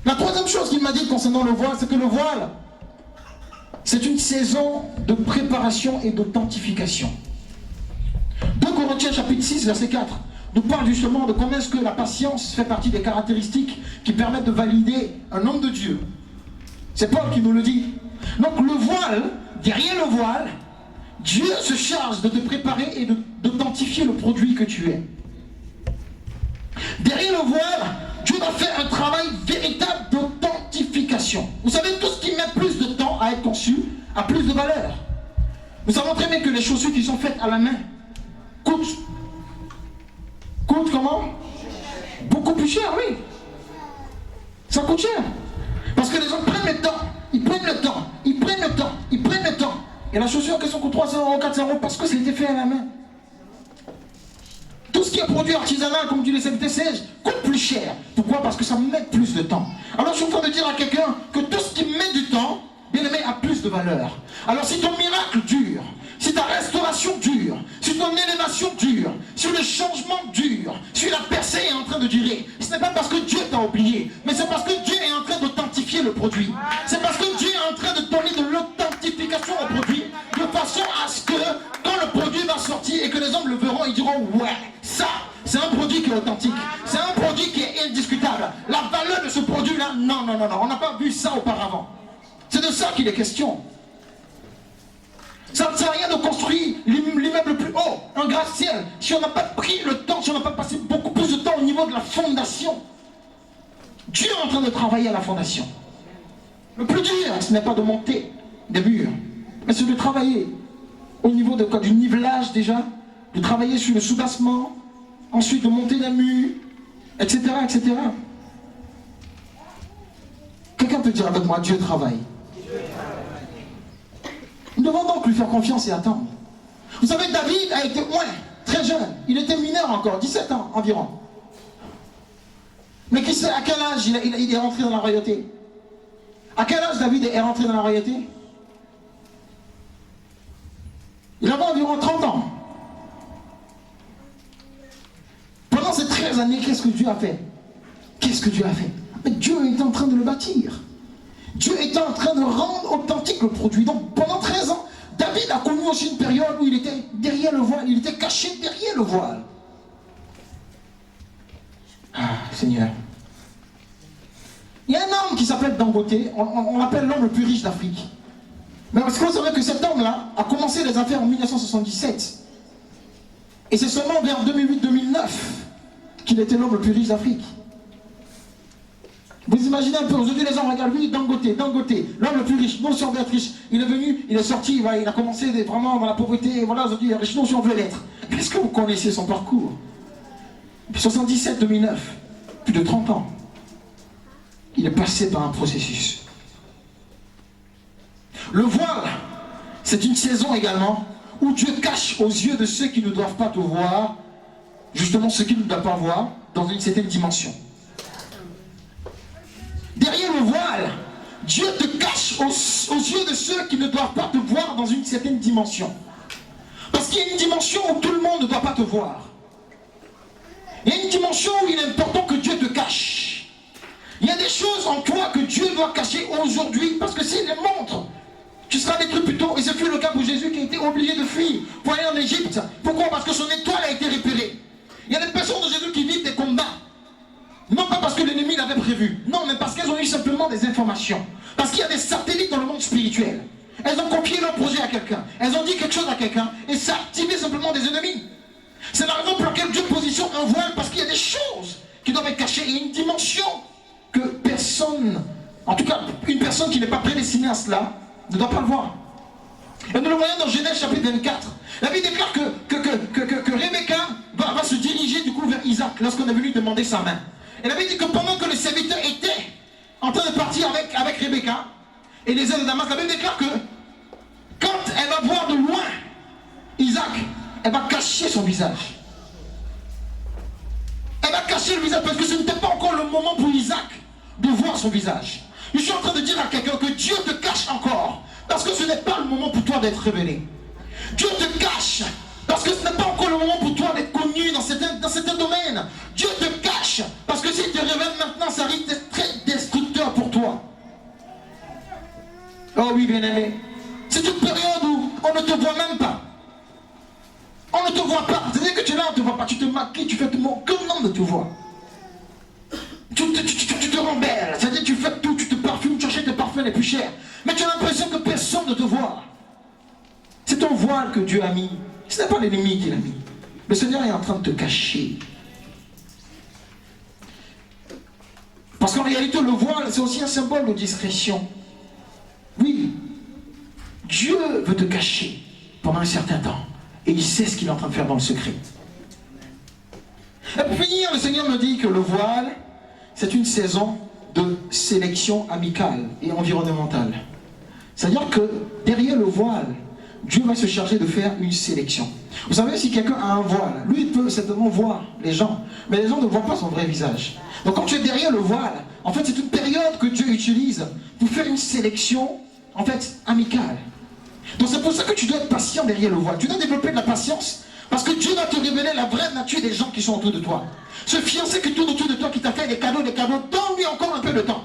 La troisième chose qu'il m'a dit concernant le voile, c'est que le voile, c'est une saison de préparation et d'authentification. 2 Corinthiens chapitre 6, verset 4, nous parle justement de comment est-ce que la patience fait partie des caractéristiques qui permettent de valider un homme de Dieu. C'est Paul qui nous le dit. Donc le voile, derrière le voile, Dieu se charge de te préparer et d'authentifier le produit que tu es. Derrière le voile, Dieu va faire un travail véritable d'authentification. Vous savez, tout ce qui met plus de temps à être conçu a plus de valeur. Nous savons très bien que les chaussures qui sont faites à la main coûtent comment? Beaucoup plus cher, oui. Ça coûte cher. Parce que les gens prennent le temps, ils prennent le temps, ils prennent le temps, ils prennent le temps. Et la chaussure qui coûte 300 €, 400 € parce que c'était fait à la main. Tout ce qui est produit artisanal, comme tu les sais, coûte plus cher. Pourquoi? Parce que ça met plus de temps. Alors je suis en train de dire à quelqu'un que tout ce qui met du temps, bien aimé, a plus de valeur. Alors si ton miracle dure, si ta restauration dure, si ton élévation dure, si le changement dure, si la percée est en train de durer, ce n'est pas parce que Dieu t'a oublié, mais c'est parce que Dieu est en train d'authentifier le produit. C'est parce que Dieu est en train de donner de l'authentification au produit, de façon à ce que quand le produit va sortir et que les hommes le verront, ils diront ouais, ça, c'est un produit qui est authentique, c'est un produit qui est indiscutable. La valeur de ce produit-là, non, non, non, non, on n'a pas vu ça auparavant. C'est de ça qu'il est question. Ça ne sert à rien de construire l'immeuble le plus haut, un gratte-ciel, si on n'a pas pris le temps, si on n'a pas passé beaucoup plus de temps au niveau de la fondation. Dieu est en train de travailler à la fondation. Le plus dur, ce n'est pas de monter des murs, mais c'est de travailler au niveau de quoi, du nivelage déjà, de travailler sur le soubassement, ensuite de monter des murs, etc., etc. Quelqu'un peut dire avec moi, Dieu travaille. Nous devons donc lui faire confiance et attendre. Vous savez, David a été très jeune. Il était mineur encore, 17 ans environ. Mais qui sait à quel âge il est rentré dans la royauté? À quel âge David est rentré dans la royauté? Il avait environ 30 ans. Pendant ces 13 années, qu'est-ce que Dieu a fait? Qu'est-ce que Dieu a fait? Mais Dieu était en train de le bâtir. Dieu était en train de rendre authentique le produit. Donc pendant 13 ans, David a connu aussi une période où il était derrière le voile, il était caché derrière le voile. Ah, Seigneur. Il y a un homme qui s'appelle Dangote, on l'appelle l'homme le plus riche d'Afrique. Mais parce que vous savez que cet homme-là a commencé les affaires en 1977. Et c'est seulement vers 2008-2009 qu'il était l'homme le plus riche d'Afrique. Vous imaginez un peu, aujourd'hui les gens regardent, lui, Dangote, l'homme le plus riche, nous aussi on veut être riche. Il est venu, il est sorti, il a commencé vraiment dans la pauvreté, et voilà, aujourd'hui il est riche, nous aussi on veut l'être. Est-ce que vous connaissez son parcours? 77-2009, plus de 30 ans. Il est passé par un processus. Le voile, c'est une saison également où Dieu cache aux yeux de ceux qui ne doivent pas te voir, justement ceux qui ne doivent pas voir, dans une certaine dimension. Derrière le voile, Dieu te cache aux yeux de ceux qui ne doivent pas te voir dans une certaine dimension. Parce qu'il y a une dimension où tout le monde ne doit pas te voir. Il y a une dimension où il est important que Dieu te cache. Il y a des choses en toi que Dieu doit cacher aujourd'hui, parce que s'il les montre, tu seras détruit plus tôt. Et ce fut le cas pour Jésus qui a été obligé de fuir pour aller en Égypte. Pourquoi? Parce que son étoile a été repérée. Il y a des personnes de Jésus qui vivent des combats. Non pas parce que l'ennemi l'avait prévu, non, mais parce qu'elles ont eu simplement des informations. Parce qu'il y a des satellites dans le monde spirituel. Elles ont copié leur projet à quelqu'un, elles ont dit quelque chose à quelqu'un, et ça a activé simplement des ennemis. C'est la raison pour laquelle Dieu positionne un voile, parce qu'il y a des choses qui doivent être cachées. Il y a une dimension que personne, en tout cas une personne qui n'est pas prédestinée à cela, ne doit pas le voir. Et nous le voyons dans Genèse chapitre 24. La Bible déclare que Rebecca va se diriger du coup vers Isaac lorsqu'on est venu demander sa main. Et la Bible dit que pendant que les serviteurs étaient en train de partir avec Rebecca et les ailes de Damas, la Bible déclare que quand elle va voir de loin Isaac, elle va cacher son visage. Elle va cacher le visage parce que ce n'était pas encore le moment pour Isaac de voir son visage. Je suis en train de dire à quelqu'un que Dieu te cache encore parce que ce n'est pas le moment pour toi d'être révélé. Dieu te cache parce que ce n'est pas encore le moment pour toi d'être connu dans certains domaines. Dieu te cache parce que s'il te révèle maintenant, ça risque d'être très destructeur pour toi. Oh oui, bien-aimé. C'est une période où on ne te voit même pas. On ne te voit pas. C'est-à-dire que tu es là, on ne te voit pas. Tu te maquilles, tu fais tout le monde. Aucun homme ne te voit. Tu te rends belle. C'est-à-dire que tu fais tout, tu te parfumes, tu achètes tes parfums les plus chers. Mais tu as l'impression que personne ne te voit. C'est ton voile que Dieu a mis. Ce n'est pas l'ennemi qui l'a mis. Le Seigneur est en train de te cacher. Parce qu'en réalité, le voile, c'est aussi un symbole de discrétion. Oui, Dieu veut te cacher pendant un certain temps. Et il sait ce qu'il est en train de faire dans le secret. Et pour finir, le Seigneur me dit que le voile, c'est une saison de sélection amicale et environnementale. C'est-à-dire que derrière le voile, Dieu va se charger de faire une sélection. Vous savez, si quelqu'un a un voile, lui, il peut certainement voir les gens, mais les gens ne voient pas son vrai visage. Donc quand tu es derrière le voile, en fait, c'est une période que Dieu utilise pour faire une sélection, en fait, amicale. Donc c'est pour ça que tu dois être patient derrière le voile. Tu dois développer de la patience, parce que Dieu va te révéler la vraie nature des gens qui sont autour de toi. Ce fiancé qui tourne autour de toi, qui t'a fait des cadeaux, donne-lui encore un peu de temps.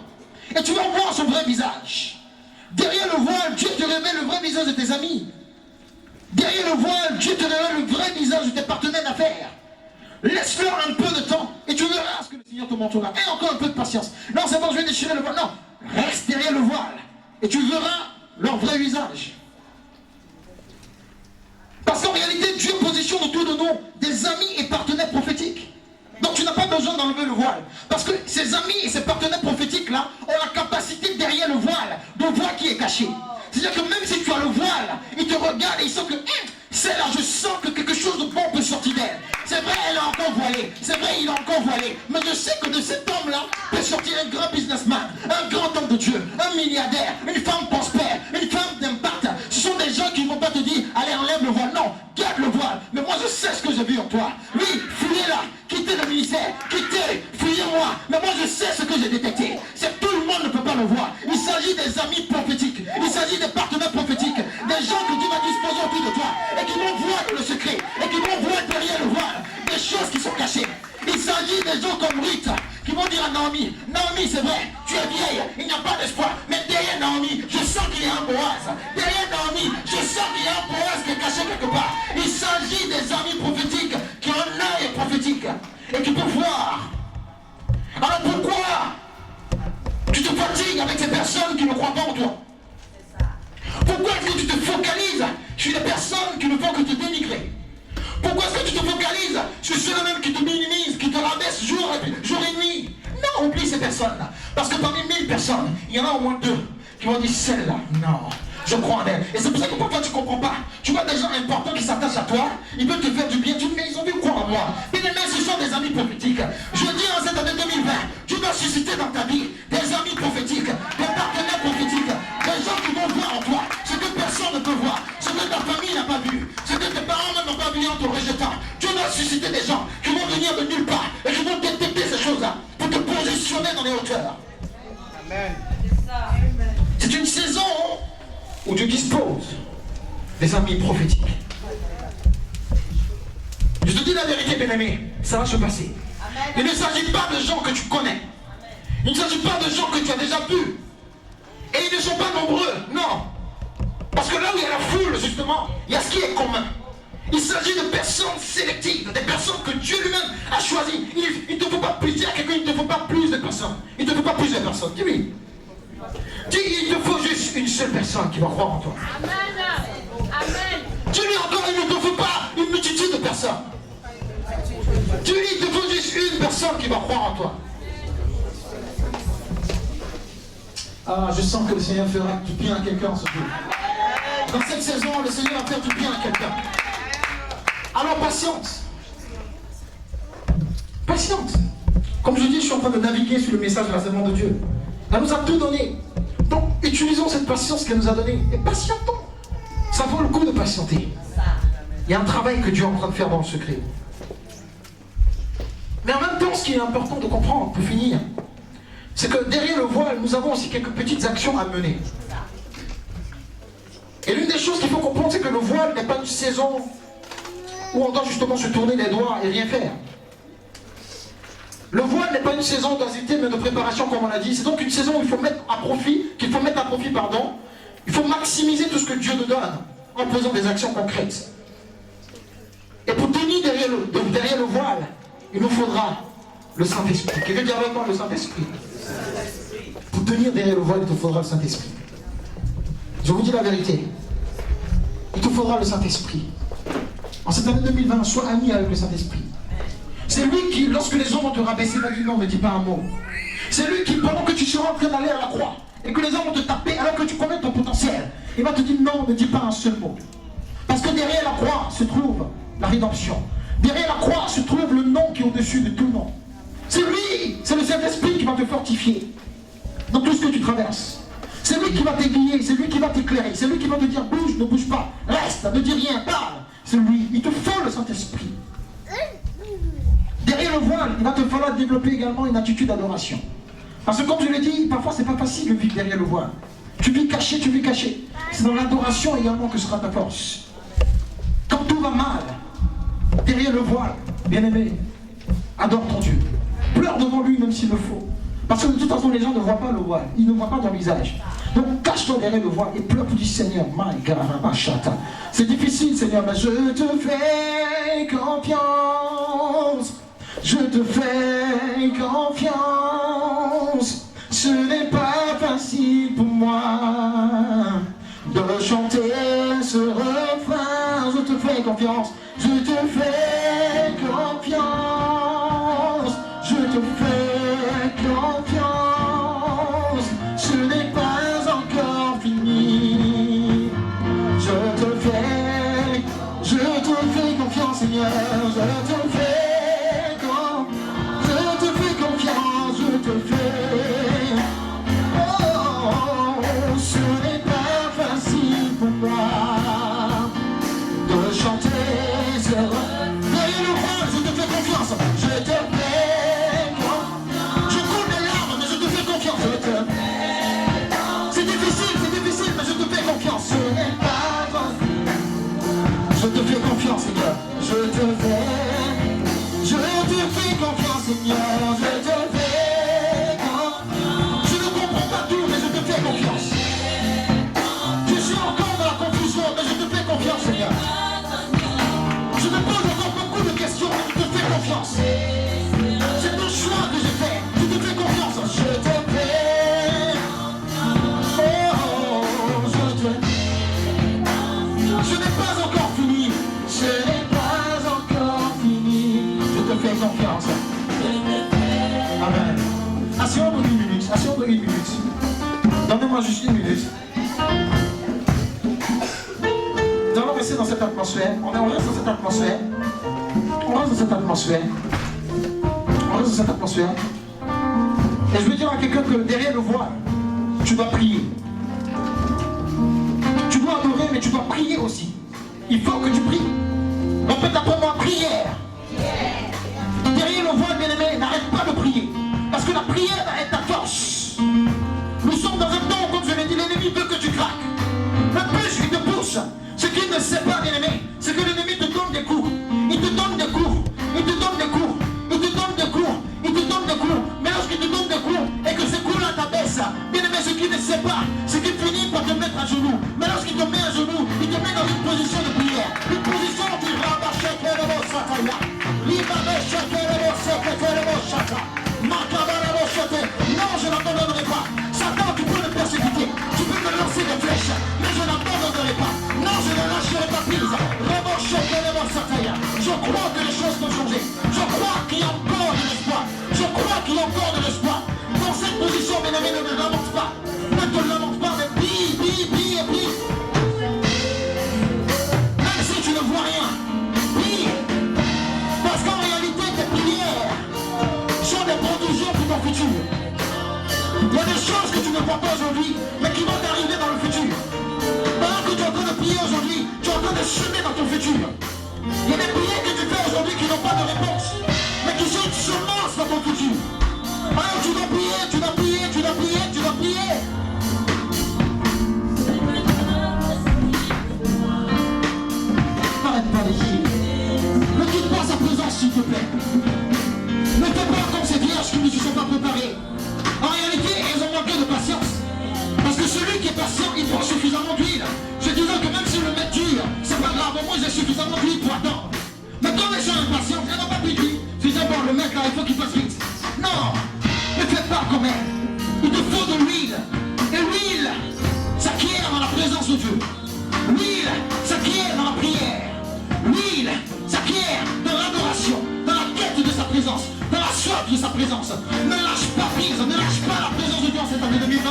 Et tu vas voir son vrai visage. Derrière le voile, Dieu te révèle le vrai visage de tes amis. Derrière le voile, Dieu te révèle le vrai visage de tes partenaires d'affaires. Laisse-leur un peu de temps et tu verras ce que le Seigneur te montrera. Et encore un peu de patience. Non, c'est bon, je vais déchirer le voile. Non, reste derrière le voile et tu verras leur vrai visage. Parce qu'en réalité, Dieu positionne autour de nous des amis et partenaires prophétiques. Donc tu n'as pas besoin d'enlever le voile. Parce que ces amis et ces partenaires prophétiques-là ont la capacité derrière le voile de voir qui est caché. C'est-à-dire que même si tu as le voile, ils te regardent et ils sentent que celle-là, je sens que quelque chose de bon peut sortir d'elle. C'est vrai, elle est encore voilée. C'est vrai, il est encore voilé. Mais je sais que de cet homme-là peut sortir un grand businessman, un grand homme de Dieu, un milliardaire, une femme prospère, une femme d'impact. Ce sont des gens qui ne vont pas te dire, allez, enlève le voile. Non, garde le voile. Mais moi, je sais ce que j'ai vu en toi. Oui, fuyez-la, quittez le ministère, quittez, fuyez-moi. Mais moi, je sais ce que j'ai détecté. C'est que tout le monde ne peut pas le voir. Il s'agit des amis prophétiques. Il s'agit des partenaires prophétiques. Des gens que Dieu va disposer autour de toi et qui vont voir le secret et qui vont voir derrière le voile des choses qui sont cachées. Il s'agit des gens comme Ruth qui vont dire à Naomi, Naomi, c'est vrai, tu es vieille, il n'y a pas d'espoir, mais derrière Naomi, je sens qu'il y a un Boaz. Derrière Naomi, je sens qu'il y a un Boaz qui est caché quelque part. Il s'agit des amis prophétiques qui ont un œil prophétique et qui peuvent voir. Alors pourquoi tu te fatigues avec ces personnes qui ne croient pas en toi? Pourquoi est-ce que tu te focalises sur les personnes qui ne font que te dénigrer? Pourquoi est-ce que tu te focalises sur ceux-là même qui te minimisent, qui te rabaissent jour et nuit? Non, oublie ces personnes-là. Parce que parmi 1000 personnes, il y en a au moins 2 qui vont dire celle-là, non, je crois en elle. Et c'est pour ça que parfois tu ne comprends pas. Tu vois des gens importants qui s'attachent à toi, ils veulent te faire du bien, tu dis mais ils ont vu croire en moi. Mais ce sont des amis prophétiques. Je dis en cette année 2020, tu dois susciter dans ta vie des amis prophétiques, des partenaires prophétiques, des gens qui vont voir en toi ce que personne ne peut voir, ce que ta famille n'a pas vu, ce que tes parents même n'ont pas vu en te rejetant. Tu dois susciter des gens qui vont venir de nulle part et qui vont détecter ces choses-là pour te positionner dans les hauteurs. Amen. C'est une saison où Dieu dispose des amis prophétiques. Je te dis la vérité, bien-aimé, ça va se passer. Amen. Il ne s'agit pas de gens que tu connais. Il ne s'agit pas de gens que tu as déjà vus. Et ils ne sont pas nombreux, non. Parce que là où il y a la foule, justement, il y a ce qui est commun. Il s'agit de personnes sélectives, des personnes que Dieu lui-même a choisies. Il ne te faut pas plus dire à quelqu'un, il ne te faut pas plus de personnes. Il ne te faut pas plus de personnes. Dis-lui. Dis, il te faut juste une seule personne qui va croire en toi. Amen. Amen. Dis-lui encore, il ne te faut pas une multitude de personnes. Dis-lui, il te faut juste une personne qui va croire en toi. Ah, je sens que le Seigneur fera du bien à quelqu'un ce jour. Dans cette saison, le Seigneur va faire du bien à quelqu'un. Alors, patience. Patience. Comme je dis, je suis en train de naviguer sur le message de la semence de Dieu. Elle nous a tout donné. Donc, utilisons cette patience qu'elle nous a donnée. Et patientons. Ça vaut le coup de patienter. Il y a un travail que Dieu est en train de faire dans le secret. Mais en même temps, ce qui est important de comprendre, pour finir, c'est que derrière le voile, nous avons aussi quelques petites actions à mener. Et l'une des choses qu'il faut comprendre, c'est que le voile n'est pas une saison où on doit justement se tourner les doigts et rien faire. Le voile n'est pas une saison d'hésiter, mais de préparation, comme on l'a dit. C'est donc une saison où il faut mettre à profit, il faut maximiser tout ce que Dieu nous donne en faisant des actions concrètes. Et pour tenir derrière le voile, il nous faudra le Saint-Esprit. Quelqu'un dit avec moi le Saint-Esprit. Pour tenir derrière le voile, il te faudra le Saint-Esprit. Je vous dis la vérité. Il te faudra le Saint-Esprit. En cette année 2020, sois ami avec le Saint-Esprit. C'est lui qui, lorsque les hommes vont te rabaisser, va dire non, ne dis pas un mot. C'est lui qui, pendant que tu seras en train d'aller à la croix, et que les hommes vont te taper alors que tu connais ton potentiel, il va te dire non, ne dis pas un seul mot. Parce que derrière la croix se trouve la rédemption. Derrière la croix se trouve le nom qui est au-dessus de tout nom. C'est lui, c'est le Saint-Esprit qui va te fortifier. dans tout ce que tu traverses. C'est lui qui va t'aiguiller, c'est lui qui va t'éclairer, c'est lui qui va te dire bouge, ne bouge pas, reste, ne dis rien, parle. C'est lui, il te faut le Saint-Esprit. Derrière le voile, il va te falloir développer également une attitude d'adoration. Parce que comme je l'ai dit, parfois c'est pas facile de vivre derrière le voile. Tu vis caché, tu vis caché. C'est dans l'adoration également que sera ta force. Quand tout va mal, derrière le voile, bien-aimé, adore ton Dieu. Pleure devant lui même s'il le faut. Parce que de toute façon, les gens ne voient pas le voile. Ils ne voient pas ton visage. Donc cache-toi derrière le voile et pleure pour dire Seigneur, my God, c'est difficile Seigneur, mais je te fais confiance. Je te fais confiance. Ce n'est pas facile pour moi de chanter ce refrain. Je te fais confiance. Je te fais confiance. Je te fais confiance. Ce n'est pas encore fini. Je te fais confiance, Seigneur. Je te fais confiance. Je te fais. Oh, ce n'est pas facile pour moi de chanter ce refrain. Je te fais confiance. Je te fais. Je te fais confiance, Seigneur. Je te fais confiance, Seigneur. Je te fais confiance. Je ne comprends pas tout, mais je te fais confiance. Je suis encore dans la confusion, mais je te fais confiance, Seigneur. Je me pose encore beaucoup de questions, mais je te fais confiance. C'est ton choix que j'ai fait. Je te fais confiance. Je te fais. Ce n'est pas encore fini. Ce n'est pas encore fini. Je te fais confiance. Amen. Asseyons-nous une minute. Asseyons-nous une minute. Donnez-moi juste une minute. Nous allons rester dans cette atmosphère. On reste dans cette atmosphère. On reste dans cette atmosphère. On reste dans cette atmosphère. Et je veux dire à quelqu'un que derrière le voile, tu dois prier. Tu dois adorer, mais tu dois prier aussi. Il faut que tu pries. Répète après moi, prière. Derrière le voile, bien-aimé, n'arrête pas de prier. Parce que la prière est ta force. Nous sommes dans un temps, comme je l'ai dit, l'ennemi veut que tu craques. Le plus il te pousse. Ce qu'il ne sait pas, bien-aimé, c'est que l'ennemi te donne des coups. Il te donne des coups. Il te donne des coups. Il te donne des coups. Il te donne des coups. Mais lorsqu'il te donne des coups et que ces coups-là t'abaissent, bien-aimé, ce qu'il ne sait pas, c'est qu'il finit par te mettre à genoux. Mais lorsqu'il te met à genoux, il te met dans une position de prière. Une position où tu rabats chacun de vos sataya. Libabé chacun de vos chata. Makabara vos chata. Non, je n'abandonnerai pas. Satan, tu peux le persécuter. Tu peux me lancer des flèches. Mais je n'abandonnerai pas. Non, je ne lâcherai pas prise. Rabo chacun de vos sataya. Je crois que les choses peuvent changer. Je crois qu'il y a encore de l'espoir. Je crois qu'il y a encore de l'espoir. Dans cette position, bien aimé, ne te lamente pas. Ne te lamente pas, mais prie, prie, prie et prie. Même si tu ne vois rien, prie. Parce qu'en réalité, tes prières sont des provisions pour ton futur. Il y a des choses que tu ne vois pas aujourd'hui, mais qui vont t'arriver dans le futur. Pendant que tu es en train de prier aujourd'hui, tu es en train de semer dans ton futur. Il y a des prières que tu fais aujourd'hui qui n'ont pas de réponse, mais qui sont une semence dans ton futur. Alors tu dois prier, tu dois prier, tu dois prier, tu dois prier. N'arrête pas de prier. Ne quitte pas sa présence, s'il te plaît. Ne fais pas comme ces vierges qui ne se sont pas préparées. En réalité, elles ont manqué de patience. Parce que celui qui est patient, il prend suffisamment d'huile. Je disais que même si le mec dure, c'est pas grave, au moins j'ai suffisamment d'huile pour attendre. Mais quand les gens sont impatients, elles n'ont pas plus d'huile. Tu dis bon, le mec là, il faut qu'il fasse vite. Non, ne fais pas comme elle. Il te faut de l'huile. Et l'huile s'acquiert dans la présence de Dieu. L'huile s'acquiert dans la prière. L'huile s'acquiert dans l'adoration, dans la quête de sa présence, dans la soif de sa présence. Ne lâche pas prise, ne lâche pas la présence de Dieu en cette année 2020.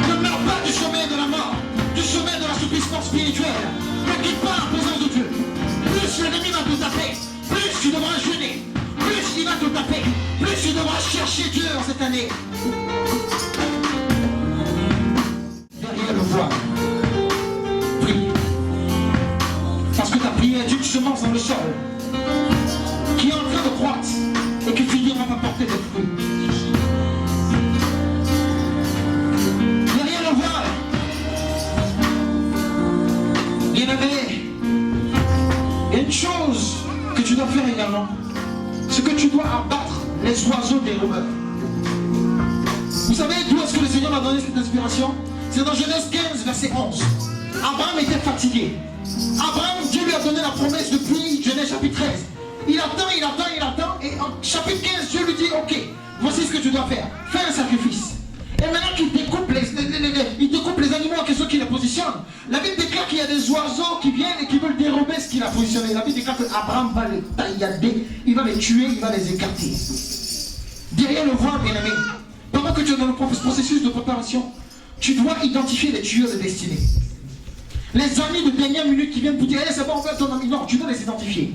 Ne meurs pas du chemin de la mort, du chemin de l'assouplissement spirituel. Ne quitte pas la présence de Dieu. Plus l'ennemi va te taper, plus tu devras jeûner, plus il va te taper, plus tu devras chercher Dieu en cette année. sol, qui est en train de croître et qui finira par porter des fruits. Derrière le voile, bien-aimé, il y a une chose que tu dois faire également, c'est que tu dois abattre les oiseaux des rumeurs. Vous savez d'où est-ce que le Seigneur m'a donné cette inspiration? C'est dans Genèse 15, verset 11. Abraham était fatigué. Abraham, Dieu lui a donné la promesse depuis Genèse chapitre 13. Il attend, et en chapitre 15, Dieu lui dit, ok, voici ce que tu dois faire. Fais un sacrifice. Et maintenant qu'il découpe les animaux en question qu'il les positionne, la Bible déclare qu'il y a des oiseaux qui viennent et qui veulent dérober ce qu'il a positionné. La Bible déclare qu'Abraham va les taillader, il va les tuer, il va les écarter. Derrière le voile, bien aimé, pendant que tu es dans le processus de préparation, tu dois identifier les tueurs de destinée. Les amis de dernière minute qui viennent pour dire, hey, c'est bon, on fait ton ami. Non, tu dois les identifier.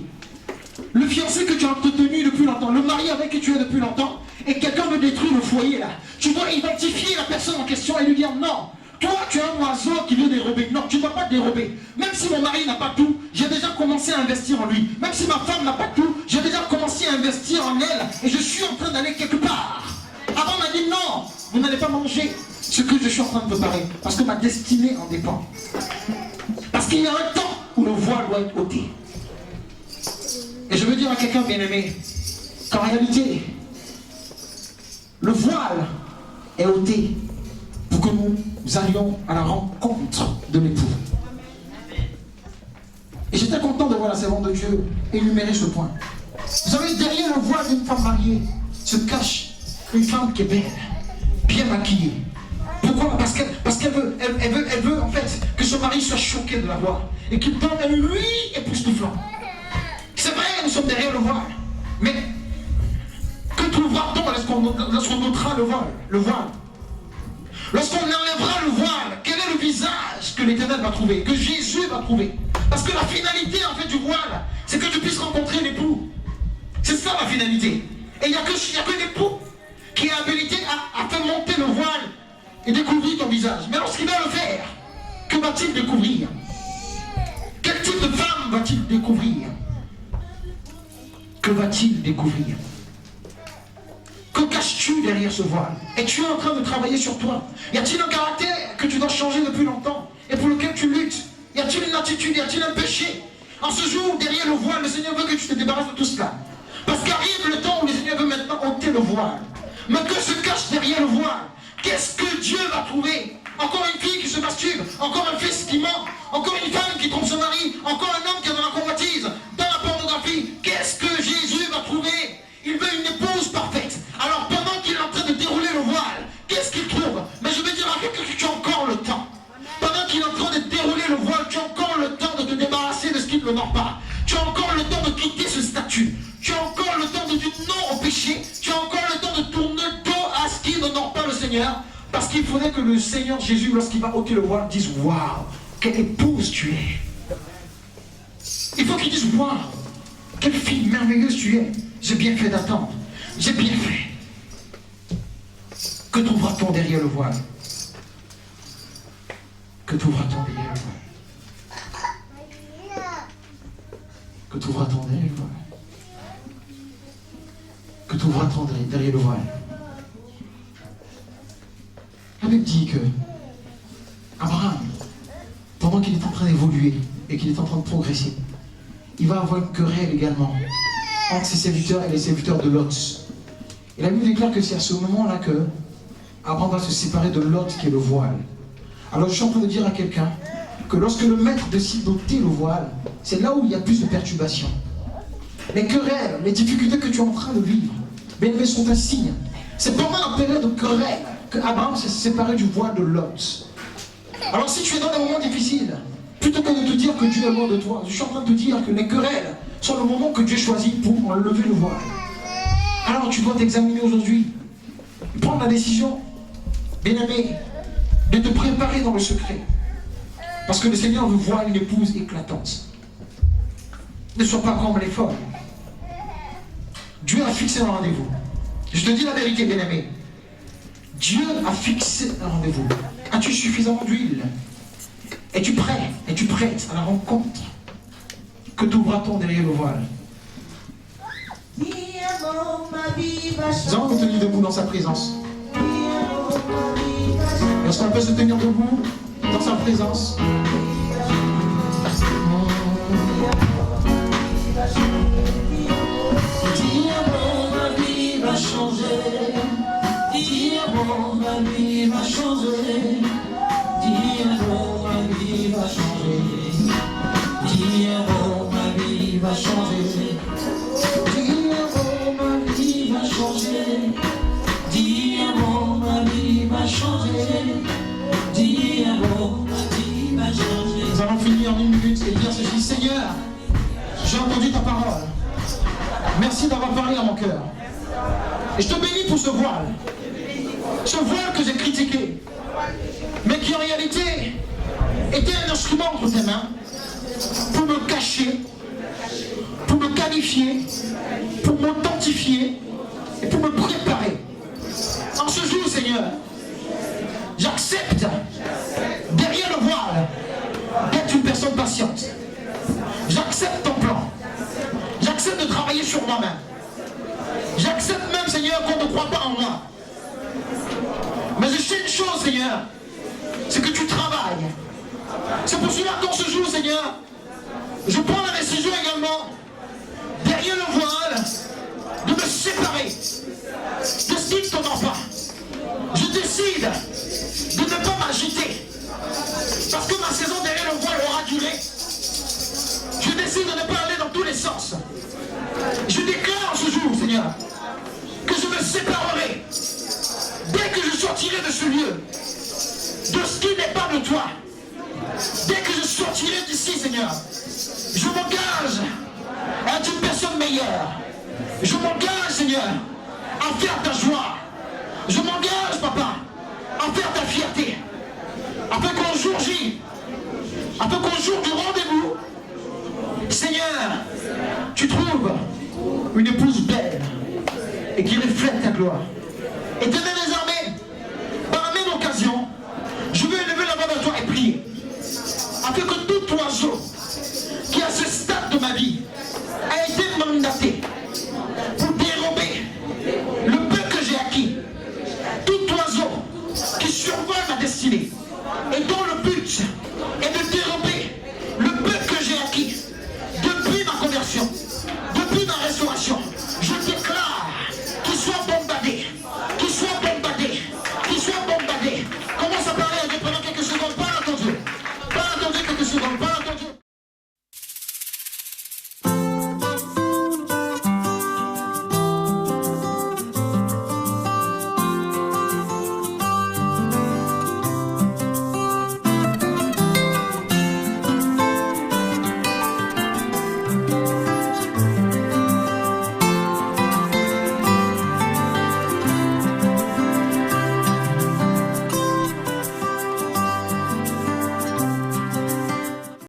Le fiancé que tu as entretenu depuis longtemps, le mari avec qui tu es depuis longtemps, et quelqu'un veut détruire le foyer là. Tu dois identifier la personne en question et lui dire, non, toi tu es un oiseau qui veut dérober. Non, tu ne dois pas dérober. Même si mon mari n'a pas tout, j'ai déjà commencé à investir en lui. Même si ma femme n'a pas tout, j'ai déjà commencé à investir en elle, et je suis en train d'aller quelque part. Avant m'a dit, non, vous n'allez pas manger ce que je suis en train de préparer, parce que ma destinée en dépend. Parce qu'il y a un temps où le voile doit être ôté. Et je veux dire à quelqu'un bien-aimé qu'en réalité, le voile est ôté pour que nous allions à la rencontre de l'époux. Et j'étais content de voir la servante de Dieu énumérer ce point. Vous savez, derrière le voile d'une femme mariée se cache une femme qui est belle, bien maquillée. Pourquoi? Parce qu'elle veut en fait que son mari soit choqué de la voir et qu'il donne à lui époustouflant. C'est vrai, nous sommes derrière le voile, mais que trouvera-t-on lorsqu'on ôtera le voile? Lorsqu'on enlèvera le voile, quel est le visage que l'Éternel va trouver, que Jésus va trouver? Parce que la finalité en fait du voile, c'est que tu puisses rencontrer l'époux. C'est ça la finalité. Et il n'y a que l'époux qui est habilité à faire monter le voile et découvrir ton visage. Mais lorsqu'il va le faire, que va-t-il découvrir? Quel type de femme va-t-il découvrir? Que va-t-il découvrir? Que caches-tu derrière ce voile? Es-tu en train de travailler sur toi? Y a-t-il un caractère que tu dois changer depuis longtemps et pour lequel tu luttes? Y a-t-il une attitude? Y a-t-il un péché? En ce jour, derrière le voile, le Seigneur veut que tu te débarrasses de tout cela. Parce qu'arrive le temps où le Seigneur veut maintenant ôter le voile. Mais que se cache derrière le voile? Qu'est-ce que Dieu va trouver? Encore une fille qui se masturbe, encore un fils qui ment, encore une femme qui trompe son mari, encore un homme qui est dans la convoitise, dans la pornographie. Qu'est-ce que Jésus va trouver? Il veut une épouse parfaite. Alors pendant qu'il est en train de dérouler le voile, qu'est-ce qu'il trouve? Mais je veux dire à quelqu'un que tu as encore le temps. Pendant qu'il est en train de dérouler le voile, tu as encore le temps de te débarrasser de ce qui ne l'honore pas. Tu as encore le temps de quitter ce statut. Tu as encore le temps de dire non au péché. Tu as encore le temps de tourner le dos à ce qui n'honore pas le Seigneur. Parce qu'il faudrait que le Seigneur Jésus, lorsqu'il va ôter le voile, dise « Waouh, quelle épouse tu es !» Il faut qu'il dise « Waouh, quelle fille merveilleuse tu es ! J'ai bien fait d'attendre. J'ai bien fait. » Que trouvera-t-on derrière le voile? Que trouvera-t-on derrière le voile? Que trouvera-t-on derrière le voile? Que trouvera-t-on derrière le voile? La Bible dit que Abraham, pendant qu'il est en train d'évoluer et qu'il est en train de progresser, il va avoir une querelle également entre ses serviteurs et les serviteurs de Lot. Et la Bible déclare que c'est à ce moment-là que Abraham va se séparer de Lot qui est le voile. Alors je suis en train de dire à quelqu'un que lorsque le maître décide d'ôter le voile, c'est là où il y a plus de perturbations. Les querelles, les difficultés que tu es en train de vivre, bien aimés, sont un signe. C'est pendant la période de querelle que Abraham s'est séparé du voile de Lot. Alors si tu es dans des moments difficiles, plutôt que de te dire que Dieu est loin de toi, je suis en train de te dire que les querelles sont le moment que Dieu choisit pour enlever le voile. Alors tu dois t'examiner aujourd'hui, prendre la décision, bien-aimé, de te préparer dans le secret. Parce que le Seigneur veut voir une épouse éclatante. Ne sois pas comme les folles. Dieu a fixé un rendez-vous. Je te dis la vérité, bien-aimé. Dieu a fixé un rendez-vous. As-tu suffisamment d'huile? Es-tu prêt? Es-tu prête à la rencontre? que t'ouvras ton derrière le voile. Nous allons nous tenir debout dans sa présence. Est-ce qu'on peut se tenir debout dans sa présence? Ma vie va changer. Ma vie va changer. Ma vie va changer. Ma vie va changer. Ma vie va changer. Ma vie va changer. Nous allons finir en 1 minute et dire ceci. Seigneur, j'ai entendu ta parole. Merci d'avoir parlé à mon cœur. Et je te bénis pour ce voile. Ce voile que j'ai critiqué, mais qui en réalité était un instrument entre tes mains pour me cacher, pour me qualifier, pour m'authentifier et pour me préparer. En ce jour, Seigneur, j'accepte derrière le voile d'être une personne patiente. J'accepte ton plan. J'accepte de travailler sur moi-même. J'accepte même, Seigneur, qu'on ne croit pas en moi. Mais je sais une chose, Seigneur, c'est que tu travailles. C'est pour cela qu'en ce jour, Seigneur, je prends la décision également, derrière le voile, de me séparer de ce qui ne t'honore pas. Je décide de ne pas m'agiter, parce que ma saison derrière le voile aura duré. Je décide de ne pas aller dans tous les sens. Je déclare ce jour, Seigneur, que je me séparerai dès que je sortirai de ce lieu, de ce qui n'est pas de toi. Dès que je sortirai d'ici, Seigneur, je m'engage à être une personne meilleure. Je m'engage, Seigneur, à faire ta joie. Je m'engage, Papa, à faire ta fierté. Afin qu'au jour J, afin qu'au jour du rendez-vous, Seigneur, tu trouves une épouse belle et qui reflète ta gloire. Éternel des armées, par la même occasion, je veux élever la main vers toi et prier. Afin que tout oiseau qui à ce stade de ma vie a été mandaté pour dérober le peu que j'ai acquis, tout oiseau qui survole ma destinée et dont le but est de dérober le peu que j'ai acquis depuis ma conversion, depuis ma restauration,